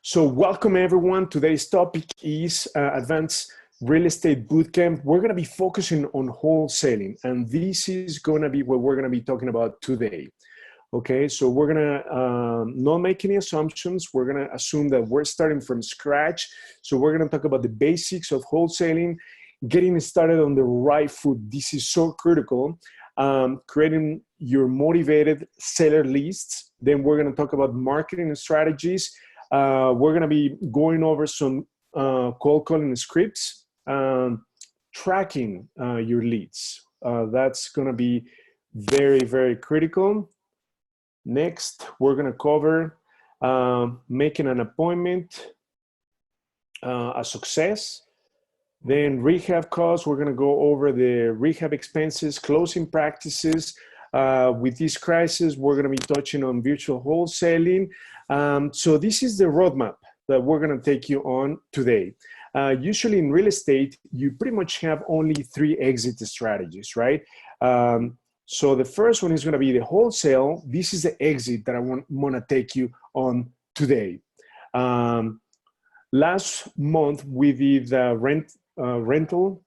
So welcome everyone. Today's topic is Advanced Real Estate Bootcamp. We're going to be focusing on wholesaling, and this is going to be what we're going to be talking about today. Okay, so we're going to not make any assumptions. We're going to assume that we're starting from scratch. So we're going to talk about the basics of wholesaling, getting started on the right foot. This is so critical. Creating your motivated seller lists. Then we're going to talk about marketing strategies. We're going to be going over some cold calling scripts, tracking your leads. That's going to be very, very critical. Next, we're going to cover making an appointment a success. Then rehab costs, we're going to go over the rehab expenses, closing practices. With this crisis, we're going to be touching on virtual wholesaling. So this is the roadmap that we're going to take you on today. Usually in real estate, you pretty much have only 3 exit strategies, right? So the first one is going to be the wholesale. This is the exit that I want to take you on today. Last month, we did rental,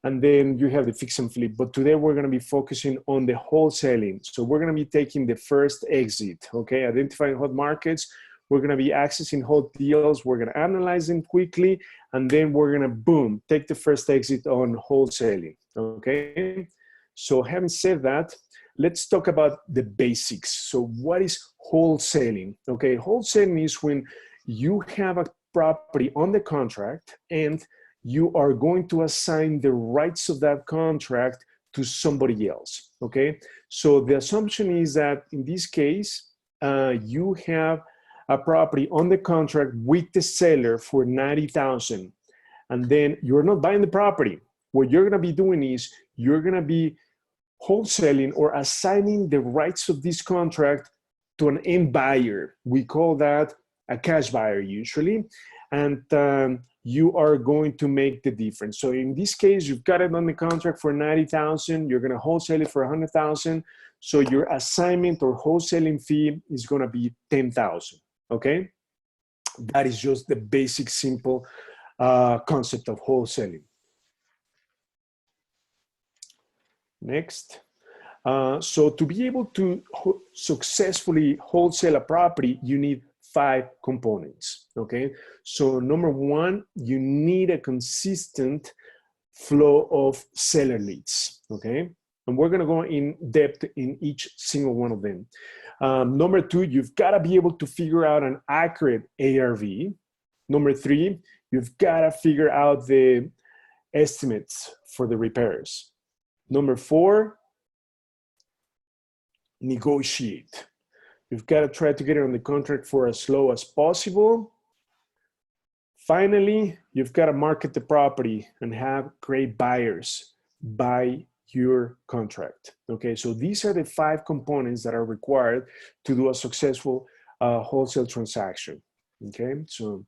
and then you have the fix and flip. But today we're going to be focusing on the wholesaling. So we're going to be taking the first exit, okay? Identifying hot markets. We're going to be accessing hot deals. We're going to analyze them quickly, and then we're going to, boom, take the first exit on wholesaling, okay? So having said that, let's talk about the basics. So what is wholesaling? Okay, wholesaling is when you have a property on the contract and you are going to assign the rights of that contract to somebody else, okay? So the assumption is that in this case, you have a property on the contract with the seller for $90,000, and then you're not buying the property. What you're gonna be doing is you're gonna be wholesaling or assigning the rights of this contract to an end buyer. We call that a cash buyer usually, and you are going to make the difference. So in this case, you've got it on the contract for $90,000, you're gonna wholesale it for $100,000, so your assignment or wholesaling fee is gonna be $10,000, okay? That is just the basic, simple concept of wholesaling. Next. So to be able to successfully wholesale a property, you need 5 components, okay? So number 1, you need a consistent flow of seller leads, okay? And we're gonna go in depth in each single one of them. Number 2, you've gotta be able to figure out an accurate ARV. Number 3, you've gotta figure out the estimates for the repairs. Number 4, negotiate. You've got to try to get it on the contract for as low as possible. Finally, you've got to market the property and have great buyers buy your contract. Okay, so these are the 5 components that are required to do a successful wholesale transaction. Okay, so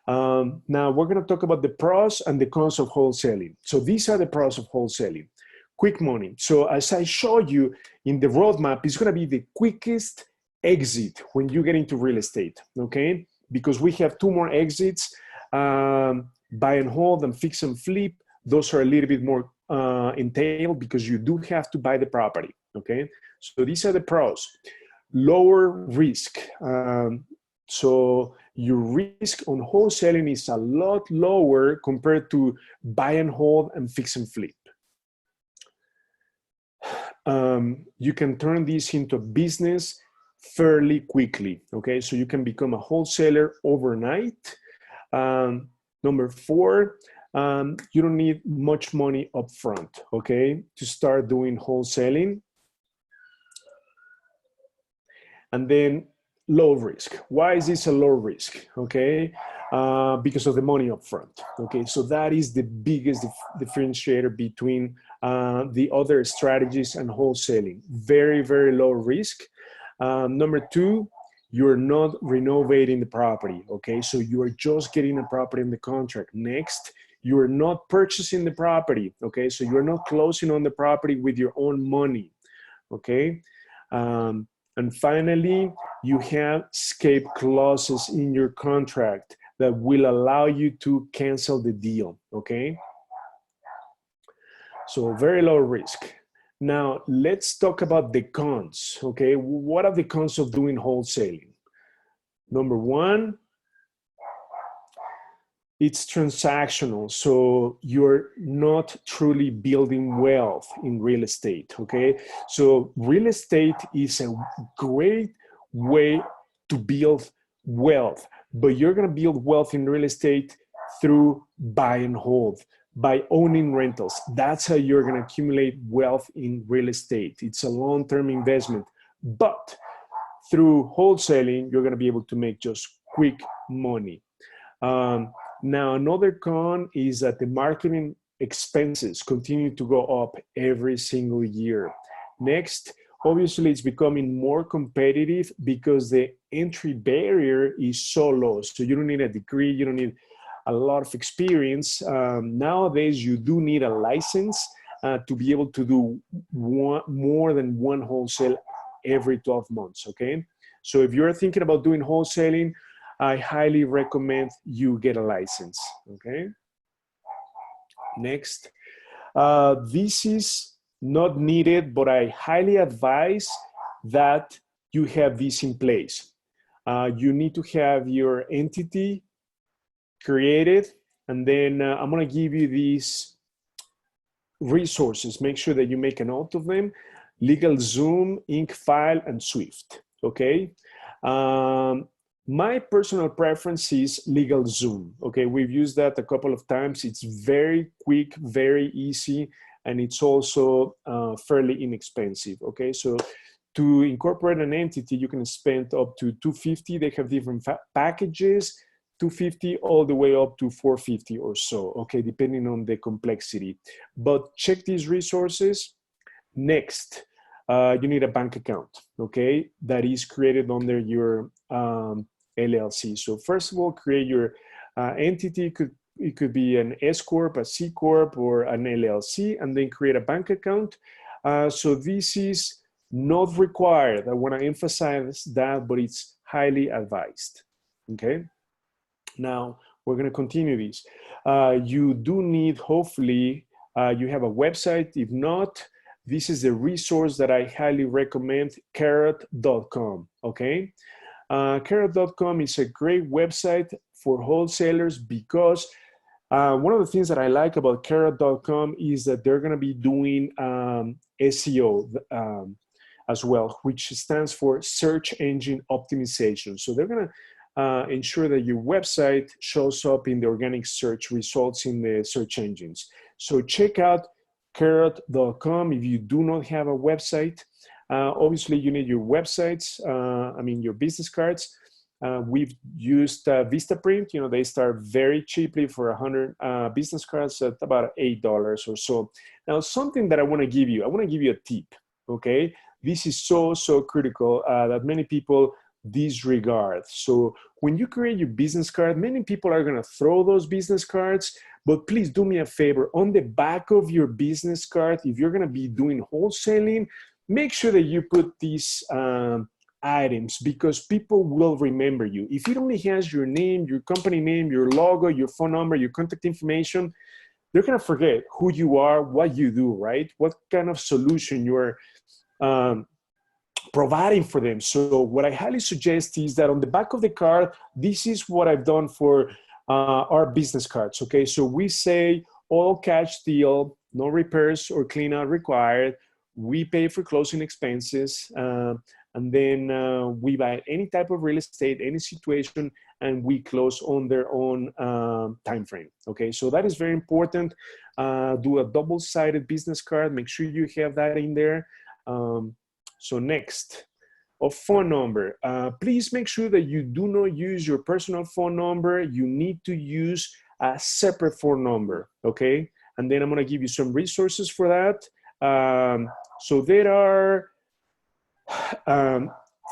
now we're going to talk about the pros and the cons of wholesaling. So these are the pros of wholesaling. Quick money. So as I showed you in the roadmap, it's going to be the quickest exit when you get into real estate, okay? Because we have 2 more exits, buy and hold and fix and flip. Those are a little bit more entailed because you do have to buy the property, okay? So these are the pros. Lower risk. So your risk on wholesaling is a lot lower compared to buy and hold and fix and flip. You can turn this into a business fairly quickly, okay? So you can become a wholesaler overnight. Number 4, you don't need much money up front, okay, to start doing wholesaling. And then low risk. Why is this a low risk, okay? Because of the money up front, okay? So that is the biggest differentiator between the other strategies and wholesaling. Very, very low risk. Number 2, you're not renovating the property, okay? So you are just getting a property in the contract. Next, you are not purchasing the property, okay? So you're not closing on the property with your own money, okay? And finally, you have escape clauses in your contract that will allow you to cancel the deal, okay? So very low risk. Now, let's talk about the cons, okay? What are the cons of doing wholesaling? Number one, it's transactional. So you're not truly building wealth in real estate, okay? So real estate is a great way to build wealth, but you're gonna build wealth in real estate through buy and hold, by owning rentals. That's how you're gonna accumulate wealth in real estate. It's a long-term investment, but through wholesaling, you're gonna be able to make just quick money. Now, another con is that the marketing expenses continue to go up every single year. Next, obviously, it's becoming more competitive because the entry barrier is so low. So you don't need a degree, you don't need a lot of experience. Nowadays, you do need a license to be able to do more than one wholesale every 12 months, okay? So if you're thinking about doing wholesaling, I highly recommend you get a license, okay? Next, this is not needed, but I highly advise that you have this in place. You need to have your entity created, and then I'm gonna give you these resources. Make sure that you make a note of them: LegalZoom, InkFile, and Swift, okay? My personal preference is LegalZoom, okay? We've used that a couple of times. It's very quick, very easy, and it's also fairly inexpensive, okay? So to incorporate an entity, you can spend up to $250. They have different packages, $250 all the way up to $450 or so, okay, depending on the complexity. But check these resources. Next, you need a bank account, okay, that is created under your LLC. So first of all, create your entity. It could be an S Corp, a C Corp, or an LLC, and then create a bank account. So this is not required. I want to emphasize that, but it's highly advised, okay? Now, we're going to continue this. You do need, hopefully, you have a website. If not, this is a resource that I highly recommend, carrot.com, okay? Carrot.com is a great website for wholesalers because one of the things that I like about Carrot.com is that they're going to be doing SEO as well, which stands for Search Engine Optimization. So they're going to ensure that your website shows up in the organic search results in the search engines. So check out Carrot.com if you do not have a website. Obviously, you need your websites, your business cards. We've used Vistaprint. You know, they start very cheaply for 100 business cards at about $8 or so. Now, something that I want to give you a tip, okay? This is so critical that many people disregard. So when you create your business card, many people are going to throw those business cards, but please do me a favor. On the back of your business card, if you're going to be doing wholesaling, make sure that you put these items because people will remember you. If it only has your name, your company name, your logo, your phone number, your contact information, they're going to forget who you are, what you do, right? What kind of solution you're providing for them. So what I highly suggest is that on the back of the card, this is what I've done for our business cards, okay? So we say all cash deal, no repairs or clean out required. We pay for closing expenses, and then we buy any type of real estate, any situation, and we close on their own time frame. Okay, so that is very important. Do a double-sided business card. Make sure you have that in there. So next, a phone number. Please make sure that you do not use your personal phone number. You need to use a separate phone number. Okay, and then I'm going to give you some resources for that. So there are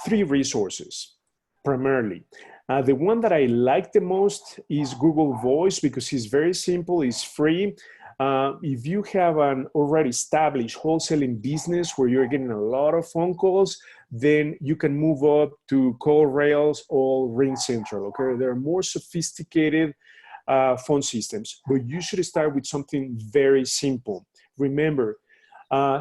3 resources primarily. The one that I like the most is Google Voice because it's very simple, it's free. If you have an already established wholesaling business where you're getting a lot of phone calls, then you can move up to Call Rails or Ring Central, okay? There are more sophisticated phone systems, but you should start with something very simple. Remember,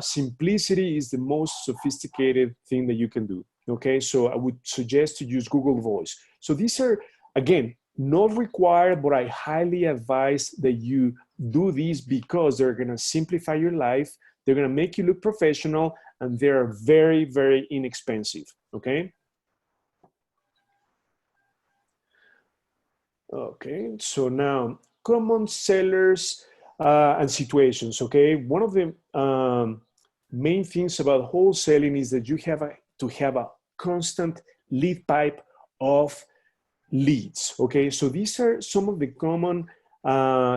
simplicity is the most sophisticated thing that you can do, okay? So I would suggest to use Google Voice. So these are, again, not required, but I highly advise that you do these because they're gonna simplify your life, they're gonna make you look professional, and they're very, very inexpensive, okay? Okay, so now, common sellers and situations, okay? One of the main things about wholesaling is that you have to have a constant lead pipe of leads, okay? So these are some of the common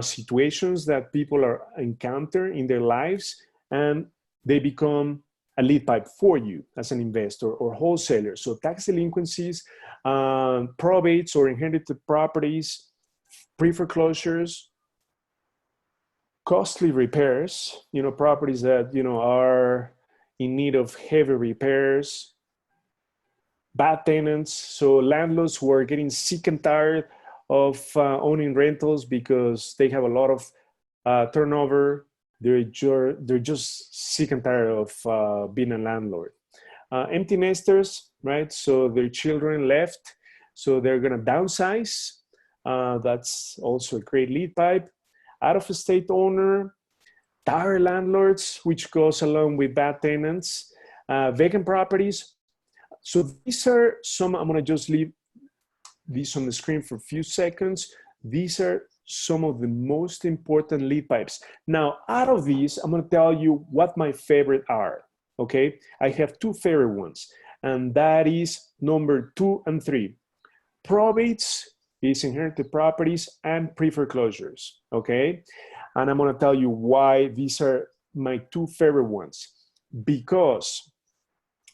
situations that people are encounter in their lives, and they become a lead pipe for you as an investor or wholesaler. So tax delinquencies, probates or inherited properties, pre-foreclosures, costly repairs, properties that, are in need of heavy repairs, bad tenants, so landlords who are getting sick and tired of owning rentals because they have a lot of turnover. They're just sick and tired of being a landlord. Empty nesters, right? So their children left, so they're gonna downsize. That's also a great lead pipe. Out-of-state owner, tired landlords, which goes along with bad tenants, vacant properties. So these are some, I'm gonna just leave these on the screen for a few seconds. These are some of the most important lead pipes. Now, out of these, I'm gonna tell you what my favorite are, okay? I have two favorite ones, and that is number 2 and 3. Probates is inherited properties and pre-foreclosures, okay? And I'm gonna tell you why these are my two favorite ones. Because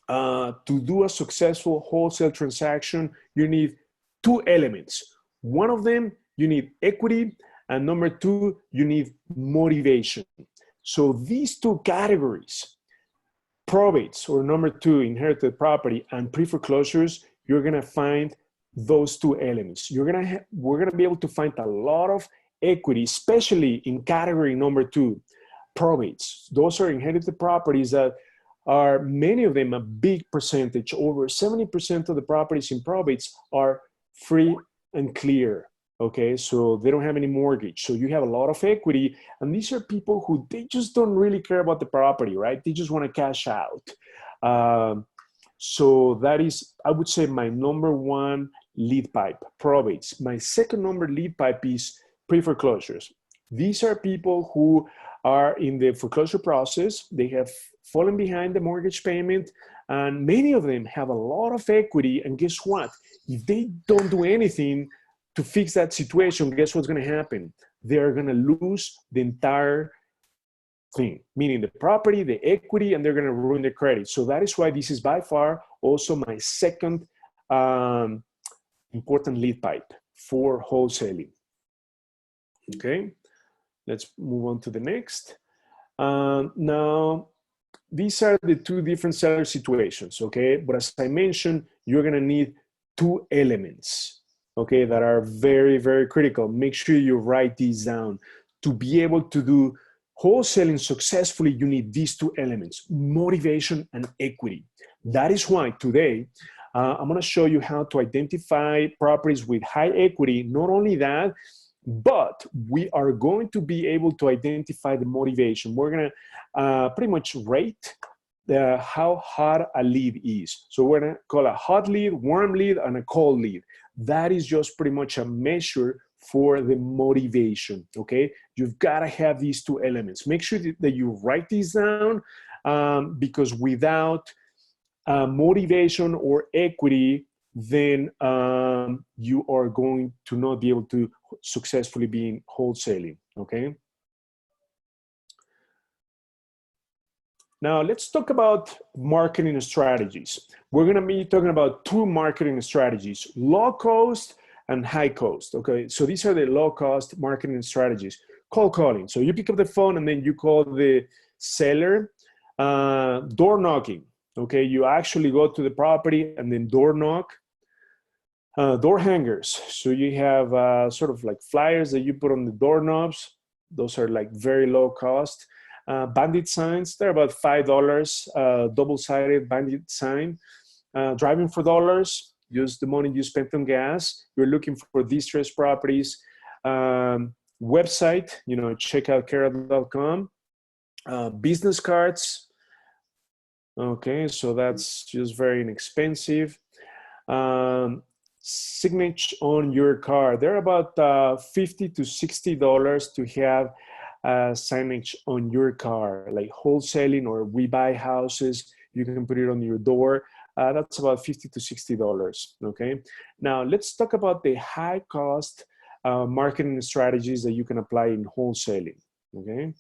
to do a successful wholesale transaction, you need two elements. One of them, you need equity, and number 2, you need motivation. So these two categories, probates or number 2, inherited property, and pre-foreclosures, you're gonna find those two elements. We're gonna be able to find a lot of equity, especially in category number 2, probates. Those are inherited properties that are, many of them, a big percentage, over 70% of the properties in probates are free and clear, okay? So they don't have any mortgage. So you have a lot of equity, and these are people who, they just don't really care about the property, right? They just wanna cash out. So that is, I would say, my number 1 lead pipe, probates. My second number lead pipe is pre-foreclosures. These are people who are in the foreclosure process. They have fallen behind the mortgage payment, and many of them have a lot of equity. And guess what? If they don't do anything to fix that situation, guess what's gonna happen? They're gonna lose the entire thing, meaning the property, the equity, and they're gonna ruin their credit. So that is why this is by far also my second important lead pipe for wholesaling. Okay, let's move on to the next. Now, these are the two different seller situations, okay? But as I mentioned, you're gonna need two elements, okay, that are very, very critical. Make sure you write these down. To be able to do wholesaling successfully, you need these two elements, motivation and equity. That is why today, I'm gonna show you how to identify properties with high equity. Not only that, but we are going to be able to identify the motivation. We're gonna pretty much rate how hot a lead is. So we're gonna call a hot lead, warm lead, and a cold lead. That is just pretty much a measure for the motivation, okay? You've gotta have these two elements. Make sure that you write these down, because without motivation or equity, then you are going to not be able to successfully be in wholesaling, okay? Now let's talk about marketing strategies. We're gonna be talking about two marketing strategies, low cost and high cost, okay? So these are the low cost marketing strategies. Cold calling, so you pick up the phone and then you call the seller. Door knocking, Okay, you actually go to the property and then door knock. Door hangers. So you have sort of like flyers that you put on the doorknobs. Those are like very low cost. Bandit signs, they're about $5, double-sided bandit sign. Driving for dollars, use the money you spent on gas. You're looking for distressed properties. Website, you know, check out ChicagoDealVault.com. Business cards. Okay, so that's just very inexpensive. Signature on your car. They're about $50 to $60 to have signage on your car, like wholesaling or we buy houses. You can put it on your door. That's about $50 to $60. Okay. Now let's talk about the high cost marketing strategies that you can apply in wholesaling. Okay.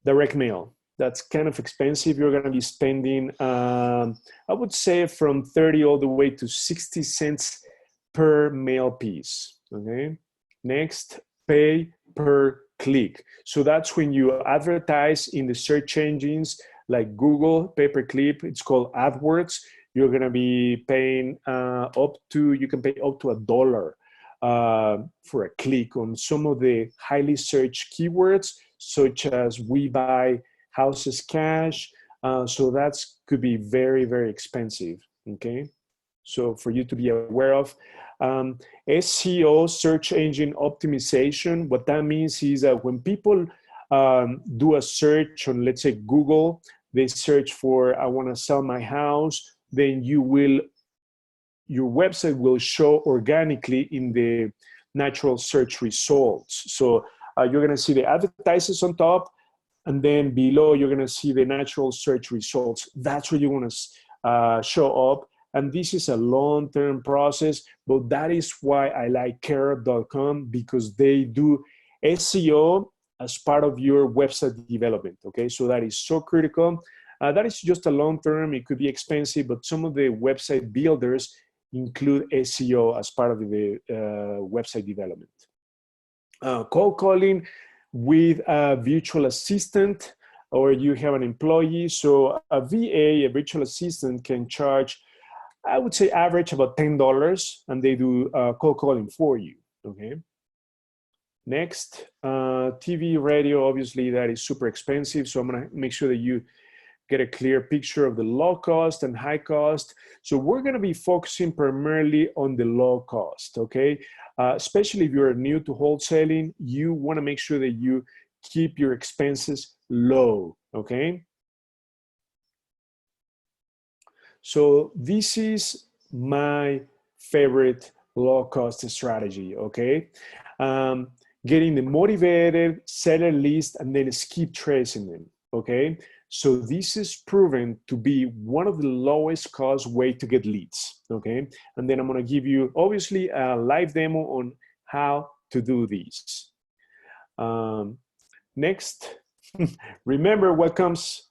Direct mail. That's kind of expensive. You're going to be spending, I would say, from 30 all the way to 60 cents per mail piece. Okay. Next, pay per click. So that's when you advertise in the search engines like Google, pay per click. It's called AdWords. You're going to be paying you can pay up to $1 for a click on some of the highly searched keywords, such as we buy houses cash. So that's could be very, very expensive. Okay. So for you to be aware of. SEO, search engine optimization, what that means is that when people do a search on, let's say, Google, they search for, I want to sell my house, then your website will show organically in the natural search results. So you're going to see the advertisers on top, and then below you're going to see the natural search results. That's where you want to show up. And this is a long-term process, but that is why I like Care.com, because they do SEO as part of your website development. Okay, so that is so critical. That is just a long-term. It could be expensive, but some of the website builders include SEO as part of the website development. Cold calling with a virtual assistant, or you have an employee. So a VA, a virtual assistant, can charge, I would say, average about $10, and they do cold calling for you. Okay. Next, TV, radio, obviously that is super expensive. So I'm gonna make sure that you get a clear picture of the low cost and high cost. So we're gonna be focusing primarily on the low cost, okay? Especially if you're new to wholesaling, you wanna make sure that you keep your expenses low, okay? So this is my favorite low cost strategy, okay? Getting the motivated seller list and then skip tracing them, okay? So this is proven to be one of the lowest cost way to get leads, okay? And then I'm gonna give you, obviously, a live demo on how to do this. Next, remember what comes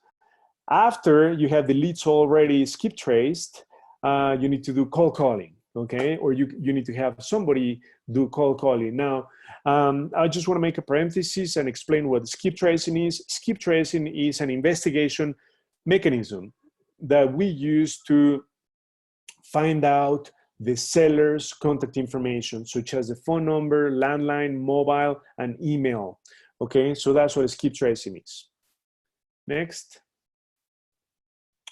after you have the leads already skip traced. You need to do cold calling, okay? Or you need to have somebody do cold calling. Now, I just want to make a parenthesis and explain what skip tracing is. Skip tracing is an investigation mechanism that we use to find out the seller's contact information, such as the phone number, landline, mobile, and email. Okay, so that's what skip tracing is. Next.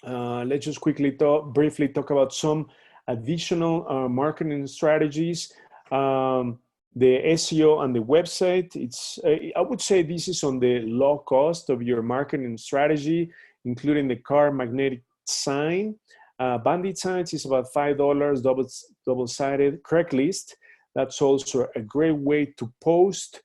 Let's just quickly briefly talk about some additional marketing strategies. The SEO and the website, I would say this is on the low cost of your marketing strategy, including the car magnetic sign. Bandit signs is about $5, double-sided. Craigslist, that's also a great way to post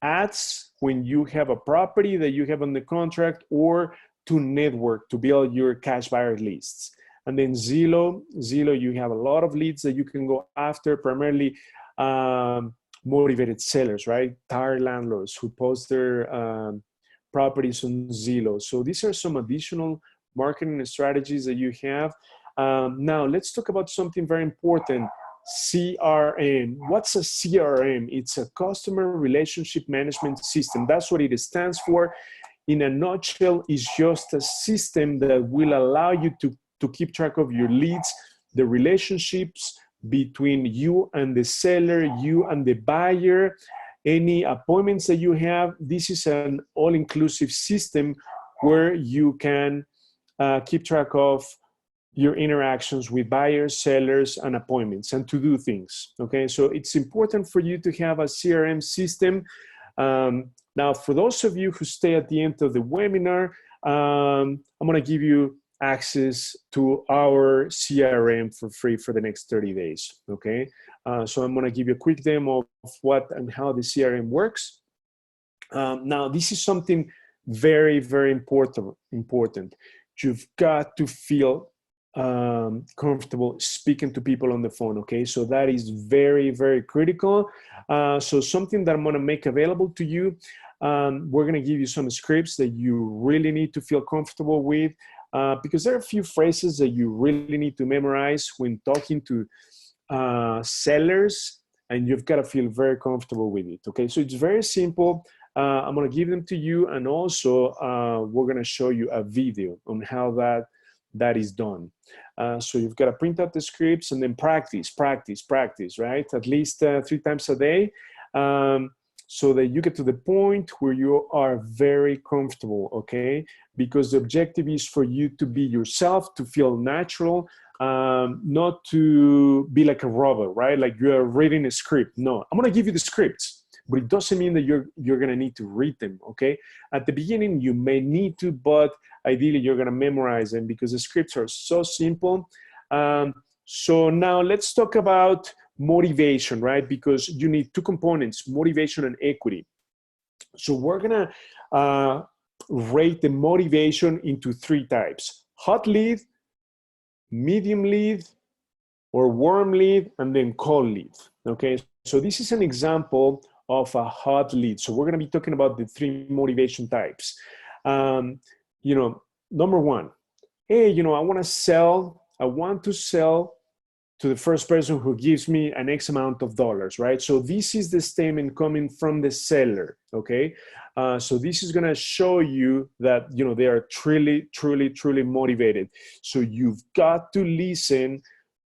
ads when you have a property that you have on the contract, or to network to build your cash buyer lists. And then Zillow, you have a lot of leads that you can go after, primarily motivated sellers, right? Tired landlords who post their properties on Zillow. So these are some additional marketing strategies that you have. Now let's talk about something very important, CRM. What's a CRM? It's a customer relationship management system. That's what it stands for. in a nutshell, is just a system that will allow you to keep track of your leads, the relationships between you and the seller, you and the buyer, any appointments that you have. This is an all-inclusive system where you can keep track of your interactions with buyers, sellers, and appointments, and to do things, okay? So it's important for you to have a CRM system. Now, for those of you who stay at the end of the webinar, I'm gonna give you access to our CRM for free for the next 30 days, okay? So I'm gonna give you a quick demo of what and how the CRM works. Now, this is something very, very important. You've got to feel comfortable speaking to people on the phone, okay? So that is very, very critical. So something that I'm gonna make available to you, we're gonna give you some scripts that you really need to feel comfortable with, because there are a few phrases that you really need to memorize when talking to sellers, and you've got to feel very comfortable with it, okay? So it's very simple. I'm gonna give them to you, and also we're gonna show you a video on how that is done. So you've got to print out the scripts and then practice, right? At least 3 times a day, so that you get to the point where you are very comfortable, okay? Because the objective is for you to be yourself, to feel natural, not to be like a robot, right? Like you're reading a script. No, I'm gonna give you the scripts, but it doesn't mean that you're gonna need to read them, okay? At the beginning, you may need to, but ideally you're gonna memorize them because the scripts are so simple. So now let's talk about motivation, right? Because you need 2 components, motivation and equity. So we're gonna rate the motivation into 3 types: hot lead, medium lead, or warm lead, and then cold lead, okay? So this is an example of a hot lead. So we're gonna be talking about the 3 motivation types. You know, number 1, hey, you know, I want to sell to the first person who gives me an X amount of dollars, right? So this is the statement coming from the seller, okay? So this is gonna show you that, you know, they are truly motivated. So you've got to listen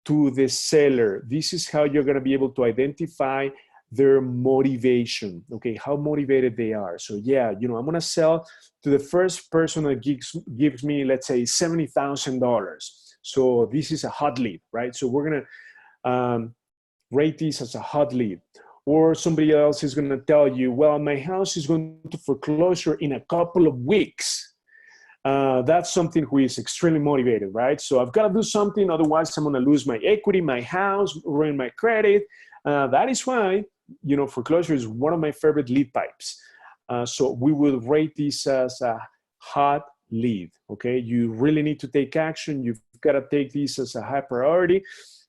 to the seller. This is how you're gonna be able to identify their motivation, okay? How motivated they are. So yeah, you know, I'm gonna sell to the first person that gives me, let's say, $70,000. So this is a hot lead, right? So we're gonna rate this as a hot lead. Or somebody else is gonna tell you, well, my house is going to foreclosure in a couple of weeks. That's something who is extremely motivated, right? So I've got to do something, otherwise I'm gonna lose my equity, my house, ruin my credit. That is why, you know, foreclosure is one of my favorite lead types. So we will rate this as a hot lead, okay? You really need to take action. You've got to take this as a high priority.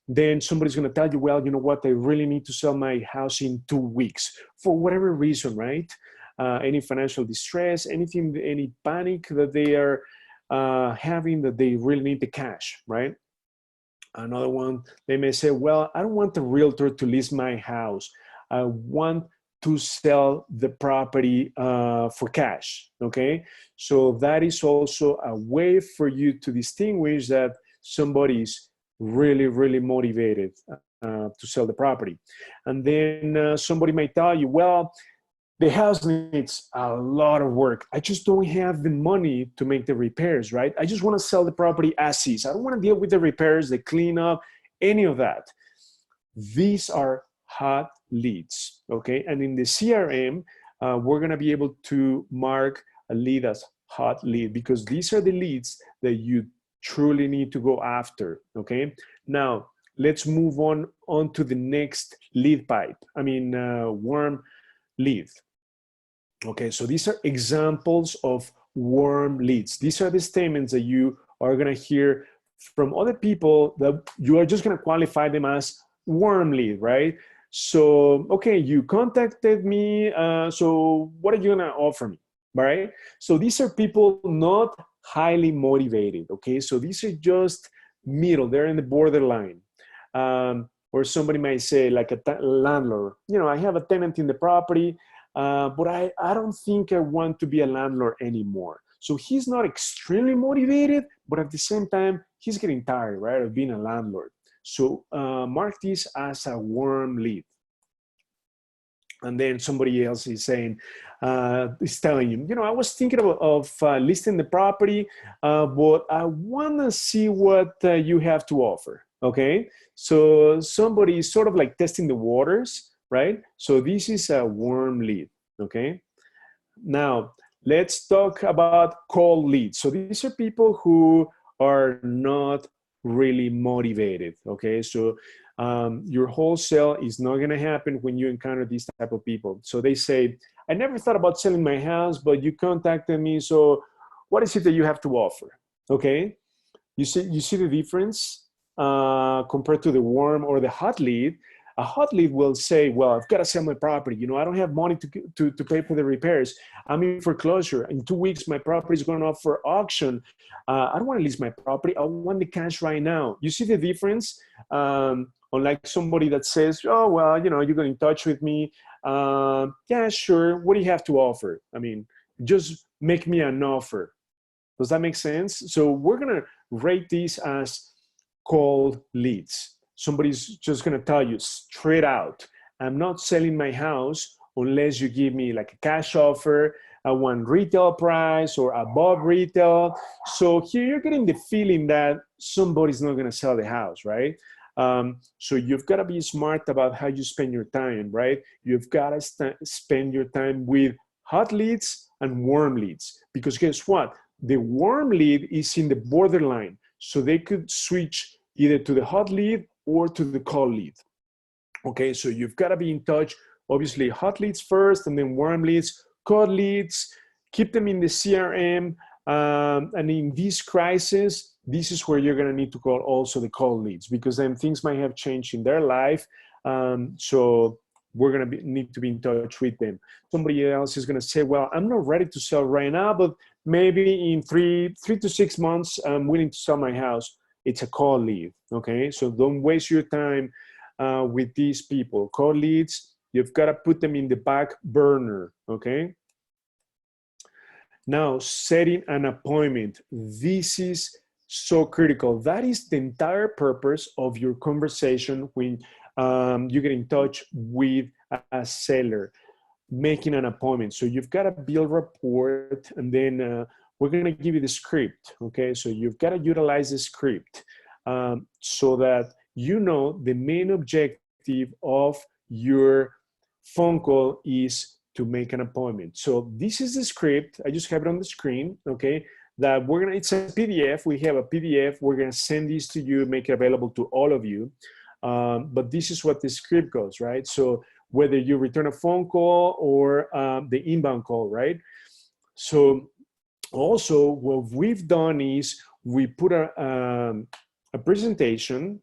Then somebody's going to tell you, well, you know what? I really need to sell my house in 2 weeks for whatever reason, right? Any financial distress, anything, any panic that they are having, that they really need the cash, right? Another one, they may say, well, I don't want the realtor to list my house. I want to sell the property for cash, okay? So that is also a way for you to distinguish that somebody is really motivated to sell the property. And then somebody might tell you, well, the house needs a lot of work. I just don't have the money to make the repairs, right? I just want to sell the property as is. I don't want to deal with the repairs, the cleanup, any of that. These are hot leads, okay? And in the CRM, we're gonna be able to mark a lead as hot lead because these are the leads that you truly need to go after, okay? Now, let's move on to the next lead type. Warm lead. Okay, so these are examples of warm leads. These are the statements that you are gonna hear from other people that you are just gonna qualify them as warm lead, right? So, okay, you contacted me, so what are you gonna offer me, right? So these are people not highly motivated, okay? So these are just middle, they're in the borderline. Or somebody might say, like a landlord, you know, I have a tenant in the property, but I don't think I want to be a landlord anymore. So he's not extremely motivated, but at the same time, he's getting tired, right, of being a landlord. So mark this as a warm lead. And then somebody else is saying, is telling you, I was thinking of listing the property, but I want to see what you have to offer. Okay. So somebody is sort of like testing the waters, right? So this is a warm lead. Okay. Now let's talk about cold leads. So these are people who are not really motivated. Okay. So your wholesale is not going to happen when you encounter these type of people. So they say, I never thought about selling my house, but you contacted me. So what is it that you have to offer? Okay. You see the difference compared to the warm or the hot lead. A hot lead will say, well, I've got to sell my property. I don't have money to pay for the repairs. I'm in foreclosure. In 2 weeks, my property is going up for auction. I don't want to list my property. I want the cash right now. You see the difference? Unlike somebody that says, oh, well, you're going in touch with me. Yeah, sure. What do you have to offer? I mean, just make me an offer. Does that make sense? So we're going to rate these as cold leads. Somebody's just going to tell you straight out, I'm not selling my house unless you give me like a cash offer, I want retail price or above retail. So here you're getting the feeling that somebody's not going to sell the house, right? So you've got to be smart about how you spend your time, right? You've got to spend your time with hot leads and warm leads, because guess what? The warm lead is in the borderline. So they could switch either to the hot lead or to the cold lead. Okay, so you've got to be in touch. Obviously, hot leads first, and then warm leads, cold leads, keep them in the CRM. And in this crisis, this is where you're going to need to call also the cold leads, because then things might have changed in their life. So we're going to need to be in touch with them. Somebody else is going to say, well, I'm not ready to sell right now, but maybe in three to 6 months, I'm willing to sell my house. It's a cold lead, okay? So don't waste your time with these people. Cold leads, you've got to put them in the back burner, okay? Now, setting an appointment. This is so critical. That is the entire purpose of your conversation when you get in touch with a seller, making an appointment. So you've got to build rapport, and then we're going to give you the script, okay? So you've got to utilize the script so that the main objective of your phone call is to make an appointment. So this is the script. I just have it on the screen, okay? That it's a PDF. We have a PDF. We're going to send this to you, make it available to all of you. But this is what the script goes, right? So whether you return a phone call or the inbound call, right? So also what we've done is we put a presentation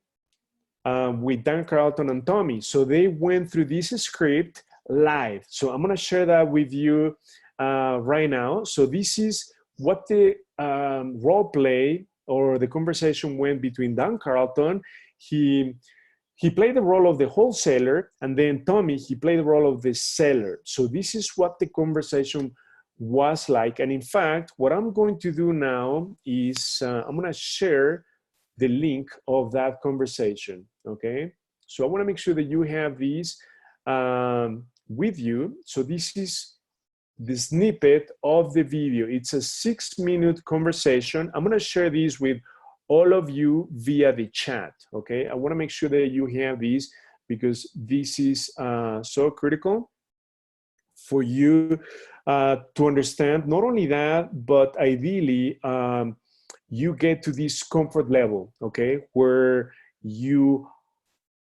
with Dan Carlton and Tommy. So they went through this script live. So I'm going to share that with you right now. So this is what the role play or the conversation went between Dan Carlton. He played the role of the wholesaler, and then Tommy, he played the role of the seller. So this is what the conversation was like. And in fact, what I'm going to do now is I'm going to share the link of that conversation, okay? So I want to make sure that you have these with you. So this is the snippet of the video. It's a 6-minute conversation. I'm going to share these with all of you via the chat, okay? I want to make sure that you have these because this is so critical for you to understand. Not only that, but ideally, you get to this comfort level, okay, where you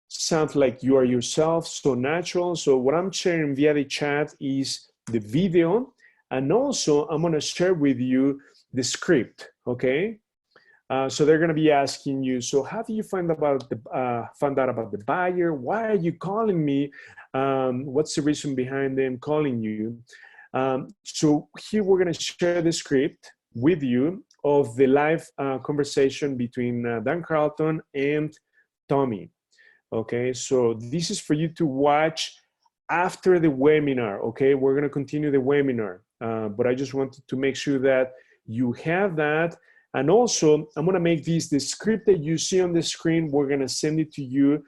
sound like you are yourself, so natural. So what I'm sharing via the chat is the video, and also I'm going to share with you the script, okay? So they're going to be asking you, so how do you find out about the buyer? Why are you calling me? What's the reason behind them calling you? So here we're going to share the script with you of the live conversation between Dan Carlton and Tommy. Okay, so this is for you to watch after the webinar, okay? We're gonna continue the webinar, but I just wanted to make sure that you have that. And also, I'm gonna make this, the script that you see on the screen, we're gonna send it to you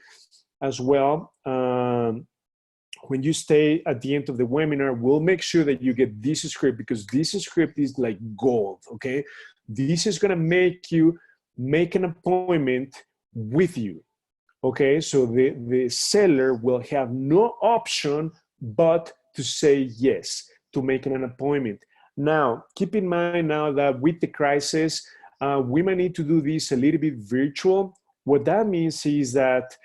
as well. When you stay at the end of the webinar, we'll make sure that you get this script, because this script is like gold, okay? This is gonna make you make an appointment with you, okay? So the seller will have no option but to say yes to making an appointment. Now, keep in mind now that with the crisis, we might need to do this a little bit virtual. What that means is that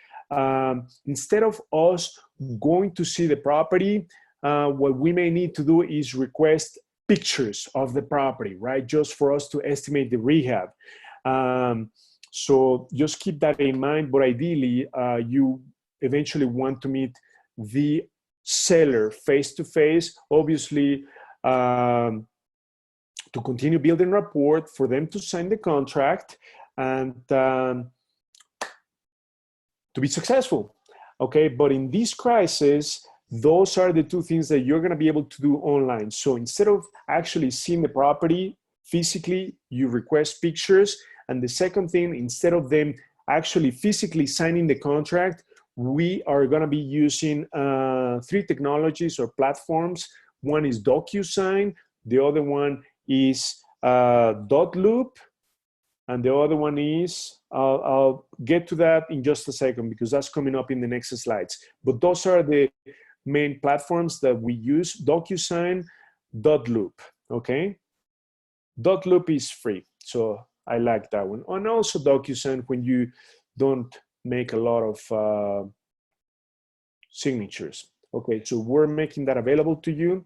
instead of us going to see the property, what we may need to do is request pictures of the property, right? Just for us to estimate the rehab. So just keep that in mind, but ideally, you eventually want to meet the seller face-to-face, obviously, to continue building rapport, for them to sign the contract, and to be successful, okay? But in this crisis, those are the two things that you're gonna be able to do online. So instead of actually seeing the property physically, you request pictures. And the second thing, instead of them actually physically signing the contract, we are gonna be using 3 technologies or platforms. One is DocuSign, the other one is .loop, and the other one is, I'll get to that in just a second because that's coming up in the next slides. But those are the main platforms that we use: DocuSign, .loop, okay? .loop is free, so I like that one. And also DocuSign when you don't make a lot of signatures. Okay, so we're making that available to you.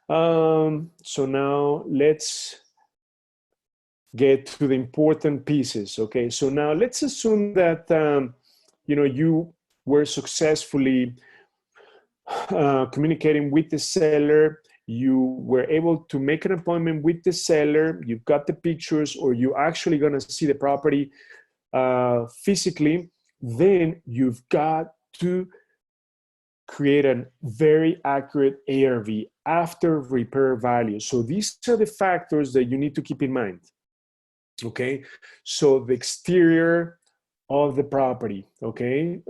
So now let's get to the important pieces. Okay, so now let's assume that you know, you were successfully communicating with the seller. You were able to make an appointment with the seller. You've got the pictures, or you're actually going to see the property physically. Then you've got to create a very accurate ARV, after repair value. So these are the factors that you need to keep in mind. Okay, so the exterior of the property, okay,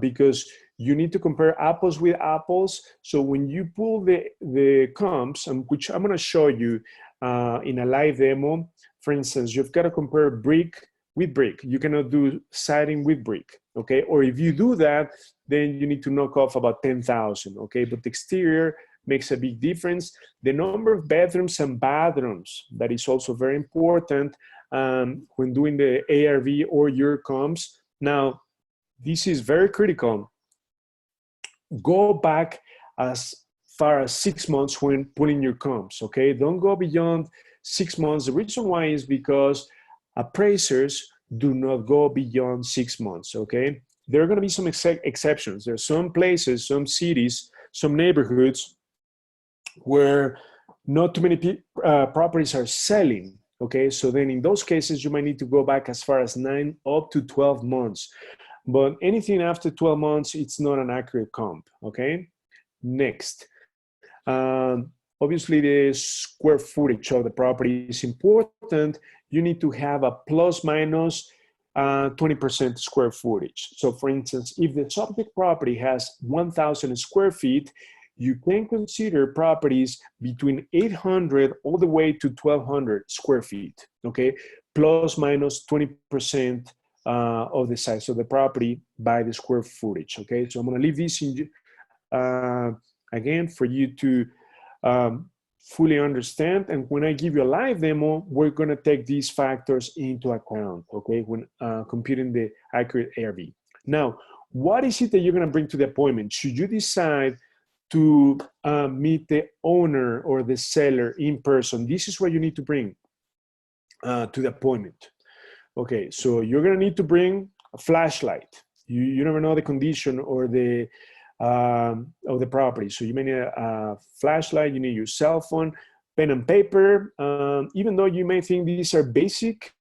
because you need to compare apples with apples. So when you pull the comps, which I'm going to show you in a live demo, for instance, you've got to compare brick with brick. You cannot do siding with brick, okay? Or if you do that, then you need to knock off about 10,000, okay? But the exterior makes a big difference. The number of bedrooms and bathrooms, that is also very important when doing the ARV or your comps. Now, this is very critical. Go back as far as 6 months when pulling your comps, okay? Don't go beyond 6 months. The reason why is because appraisers do not go beyond 6 months, okay? There are gonna be some exceptions. There are some places, some cities, some neighborhoods where not too many properties are selling, okay? So then in those cases, you might need to go back as far as 9 up to 12 months. But anything after 12 months, it's not an accurate comp, okay? Next. Obviously, the square footage of the property is important. You need to have a plus minus 20% square footage. So for instance, if the subject property has 1,000 square feet, you can consider properties between 800 all the way to 1,200 square feet, okay? Plus minus 20% of the size of the property by the square footage, okay? So I'm gonna leave this in, again, for you to fully understand. And when I give you a live demo, we're gonna take these factors into account, okay? When computing the accurate ARV. Now, what is it that you're gonna bring to the appointment? Should you decide to meet the owner or the seller in person, this is what you need to bring to the appointment. Okay, so you're gonna need to bring a flashlight. You never know the condition or the of the property. So you may need a flashlight, you need your cell phone, pen and paper. Even though you may think these are basic,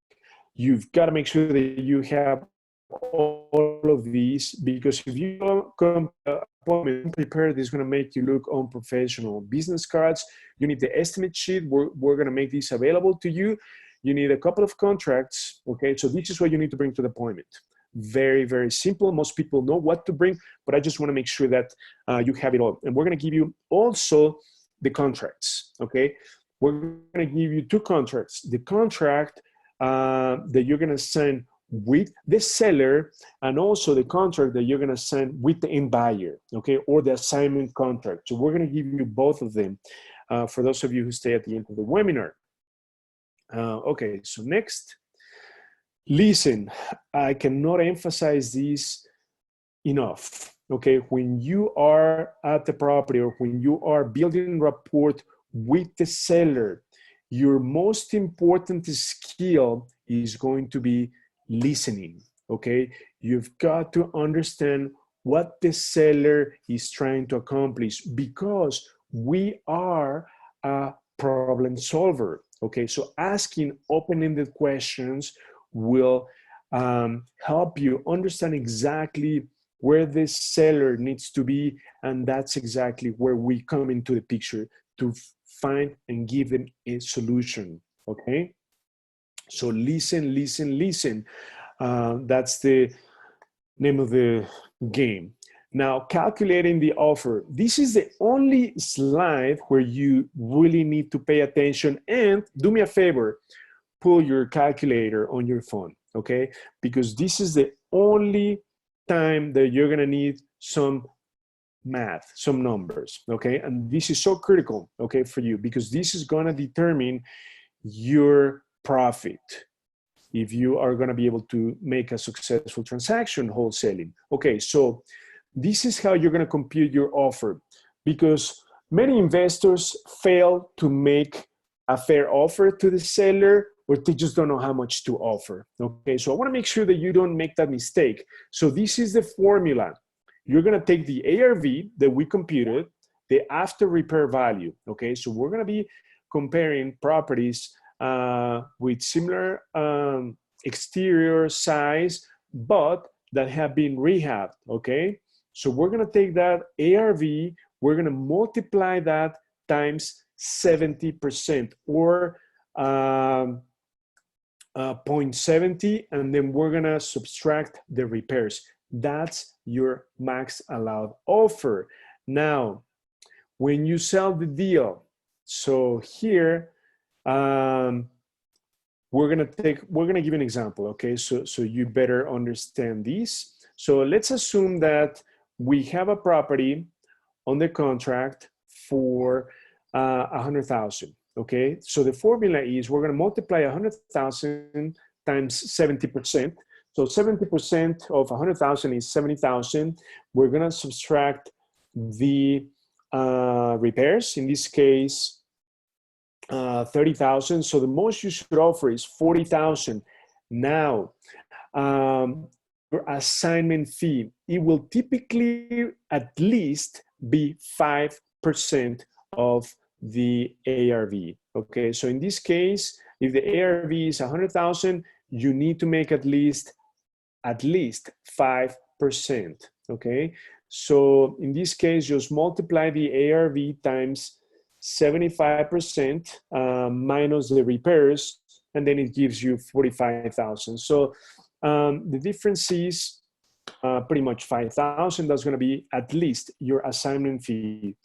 you've got to make sure that you have all of these, because if you come to appointment prepared is going to make you look unprofessional. Business cards, you need the estimate sheet. We're going to make these available to you. You need a couple of contracts, okay? So this is what you need to bring to the appointment. Very, very simple. Most people know what to bring, but I just want to make sure that you have it all. And we're going to give you also the contracts, okay? We're going to give you two contracts. The contract that you're going to sign with the seller, and also the contract that you're going to sign with the end buyer, okay, or the assignment contract. So we're going to give you both of them for those of you who stay at the end of the webinar. Okay, so next, listen, I cannot emphasize this enough, okay? When you are at the property or when you are building rapport with the seller, your most important skill is going to be listening, okay? You've got to understand what the seller is trying to accomplish, because we are a problem solver, okay? So asking open-ended questions will help you understand exactly where the seller needs to be, and that's exactly where we come into the picture to find and give them a solution, okay? So listen, listen, listen. That's the name of the game. Now, calculating the offer. This is the only slide where you really need to pay attention, and do me a favor, pull your calculator on your phone, okay? Because this is the only time that you're gonna need some math, some numbers, okay? And this is so critical, okay, for you, because this is gonna determine your profit if you are gonna be able to make a successful transaction wholesaling. Okay, so this is how you're gonna compute your offer, because many investors fail to make a fair offer to the seller, or they just don't know how much to offer, okay? So I wanna make sure that you don't make that mistake. So this is the formula. You're gonna take the ARV that we computed, the after repair value, okay? So we're gonna be comparing properties with similar exterior size, but that have been rehabbed, okay? So we're gonna take that ARV, we're gonna multiply that times 70%, or 0.70, and then we're gonna subtract the repairs. That's your max allowed offer. Now, when you sell the deal, so here, we're gonna give you an example, okay? So you better understand this. So let's assume that we have a property on the contract for 100,000, okay? So the formula is we're gonna multiply 100,000 times 70%. So 70% of 100,000 is 70,000. We're gonna subtract the repairs, in this case, 30,000. So the most you should offer is 40,000. Now, your assignment fee, it will typically at least be 5% of the ARV, okay? So in this case, if the ARV is 100,000, you need to make at least 5%, okay? So in this case, just multiply the ARV times 75% minus the repairs, and then it gives you 45,000. So the difference is pretty much 5,000. That's gonna be at least your assignment fee.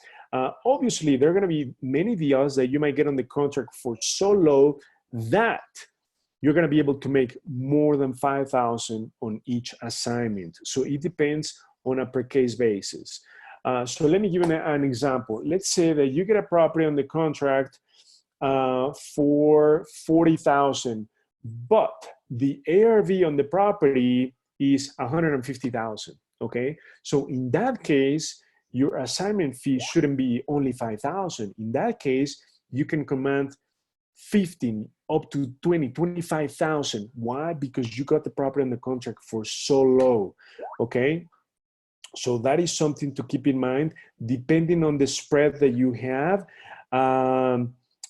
Obviously, there are gonna be many deals that you might get on the contract for so low that you're gonna be able to make more than 5,000 on each assignment. So it depends on a per case basis. So let me give you an example. Let's say that you get a property on the contract for 40,000, but the ARV on the property is 150,000, okay? So in that case, your assignment fee shouldn't be only 5,000. In that case, you can command 15 up to 20, 25,000. Why? Because you got the property on the contract for so low, okay? So that is something to keep in mind. Depending on the spread that you have,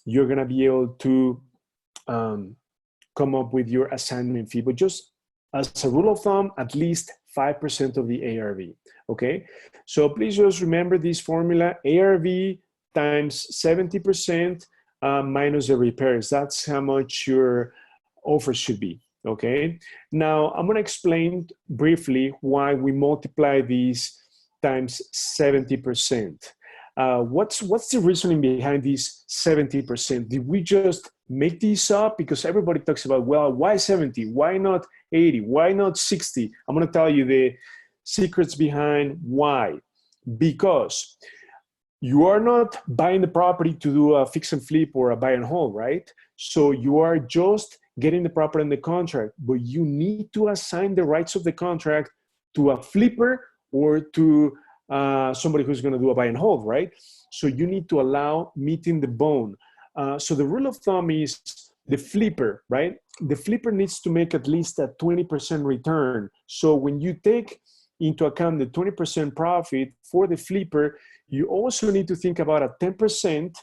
you're gonna be able to come up with your assignment fee. But just as a rule of thumb, at least 5% of the ARV, okay? So please just remember this formula, ARV times 70% minus the repairs. That's how much your offer should be, okay? Now, I'm gonna explain briefly why we multiply these times 70%. What's the reasoning behind this 70%? Did we just make this up? Because everybody talks about, well, why 70? Why not 80? Why not 60? I'm gonna tell you the secrets behind why. Because you are not buying the property to do a fix and flip or a buy and hold, right? So you are just getting the property in the contract, but you need to assign the rights of the contract to a flipper or to somebody who's going to do a buy and hold, right? So you need to allow meeting the bone. So the rule of thumb is the flipper, right? The flipper needs to make at least a 20% return. So when you take into account the 20% profit for the flipper, you also need to think about a 10%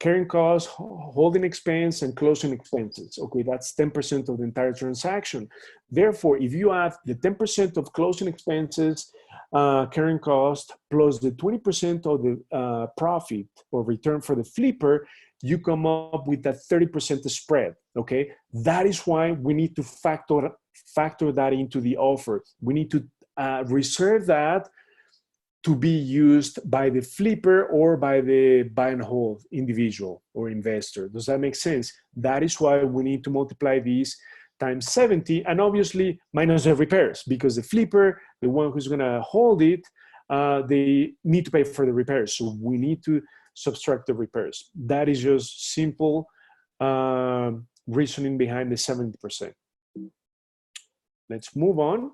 carrying cost, holding expense, and closing expenses. Okay, that's 10% of the entire transaction. Therefore, if you add the 10% of closing expenses, carrying cost, plus the 20% of the profit or return for the flipper, you come up with that 30% spread, okay? That is why we need to factor that into the offer. We need to reserve that to be used by the flipper or by the buy and hold individual or investor. Does that make sense? That is why we need to multiply these times 70 and obviously minus the repairs, because the flipper, the one who's gonna hold it, they need to pay for the repairs. So we need to subtract the repairs. That is just simple reasoning behind the 70%. Let's move on.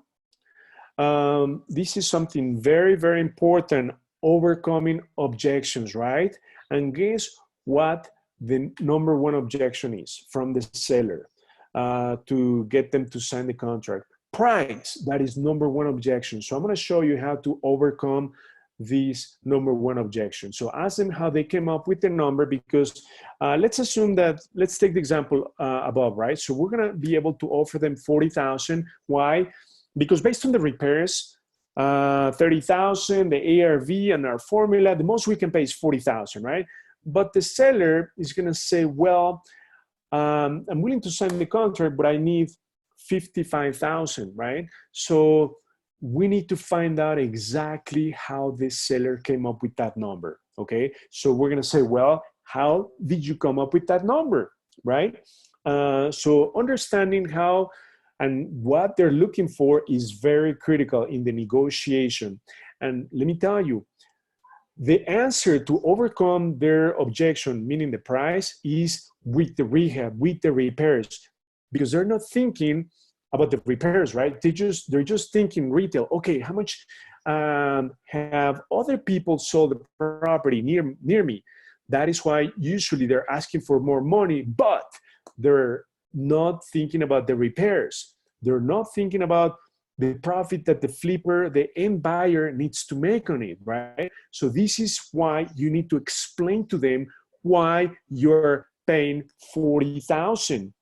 This is something very, very important, overcoming objections, right? And guess what the number one objection is from the seller to get them to sign the contract? Price. That is number one objection. So I'm going to show you how to overcome this number one objection. So ask them how they came up with the number, because let's assume that, let's take the example above, right? So we're going to be able to offer them 40,000. Why? Because based on the repairs, 30,000, the ARV and our formula, the most we can pay is 40,000, right? But the seller is going to say, well, I'm willing to sign the contract, but I need 55,000, right? So we need to find out exactly how the seller came up with that number, okay? So we're going to say, well, how did you come up with that number, right? So understanding how and what they're looking for is very critical in the negotiation. And let me tell you, the answer to overcome their objection, meaning the price, is with the rehab, with the repairs, because they're not thinking about the repairs, right? They're just thinking retail. Okay, how much have other people sold the property near me? That is why usually they're asking for more money, but they're not thinking about the repairs. They're not thinking about the profit that the flipper, the end buyer, needs to make on it, right? So this is why you need to explain to them why you're paying 40,000.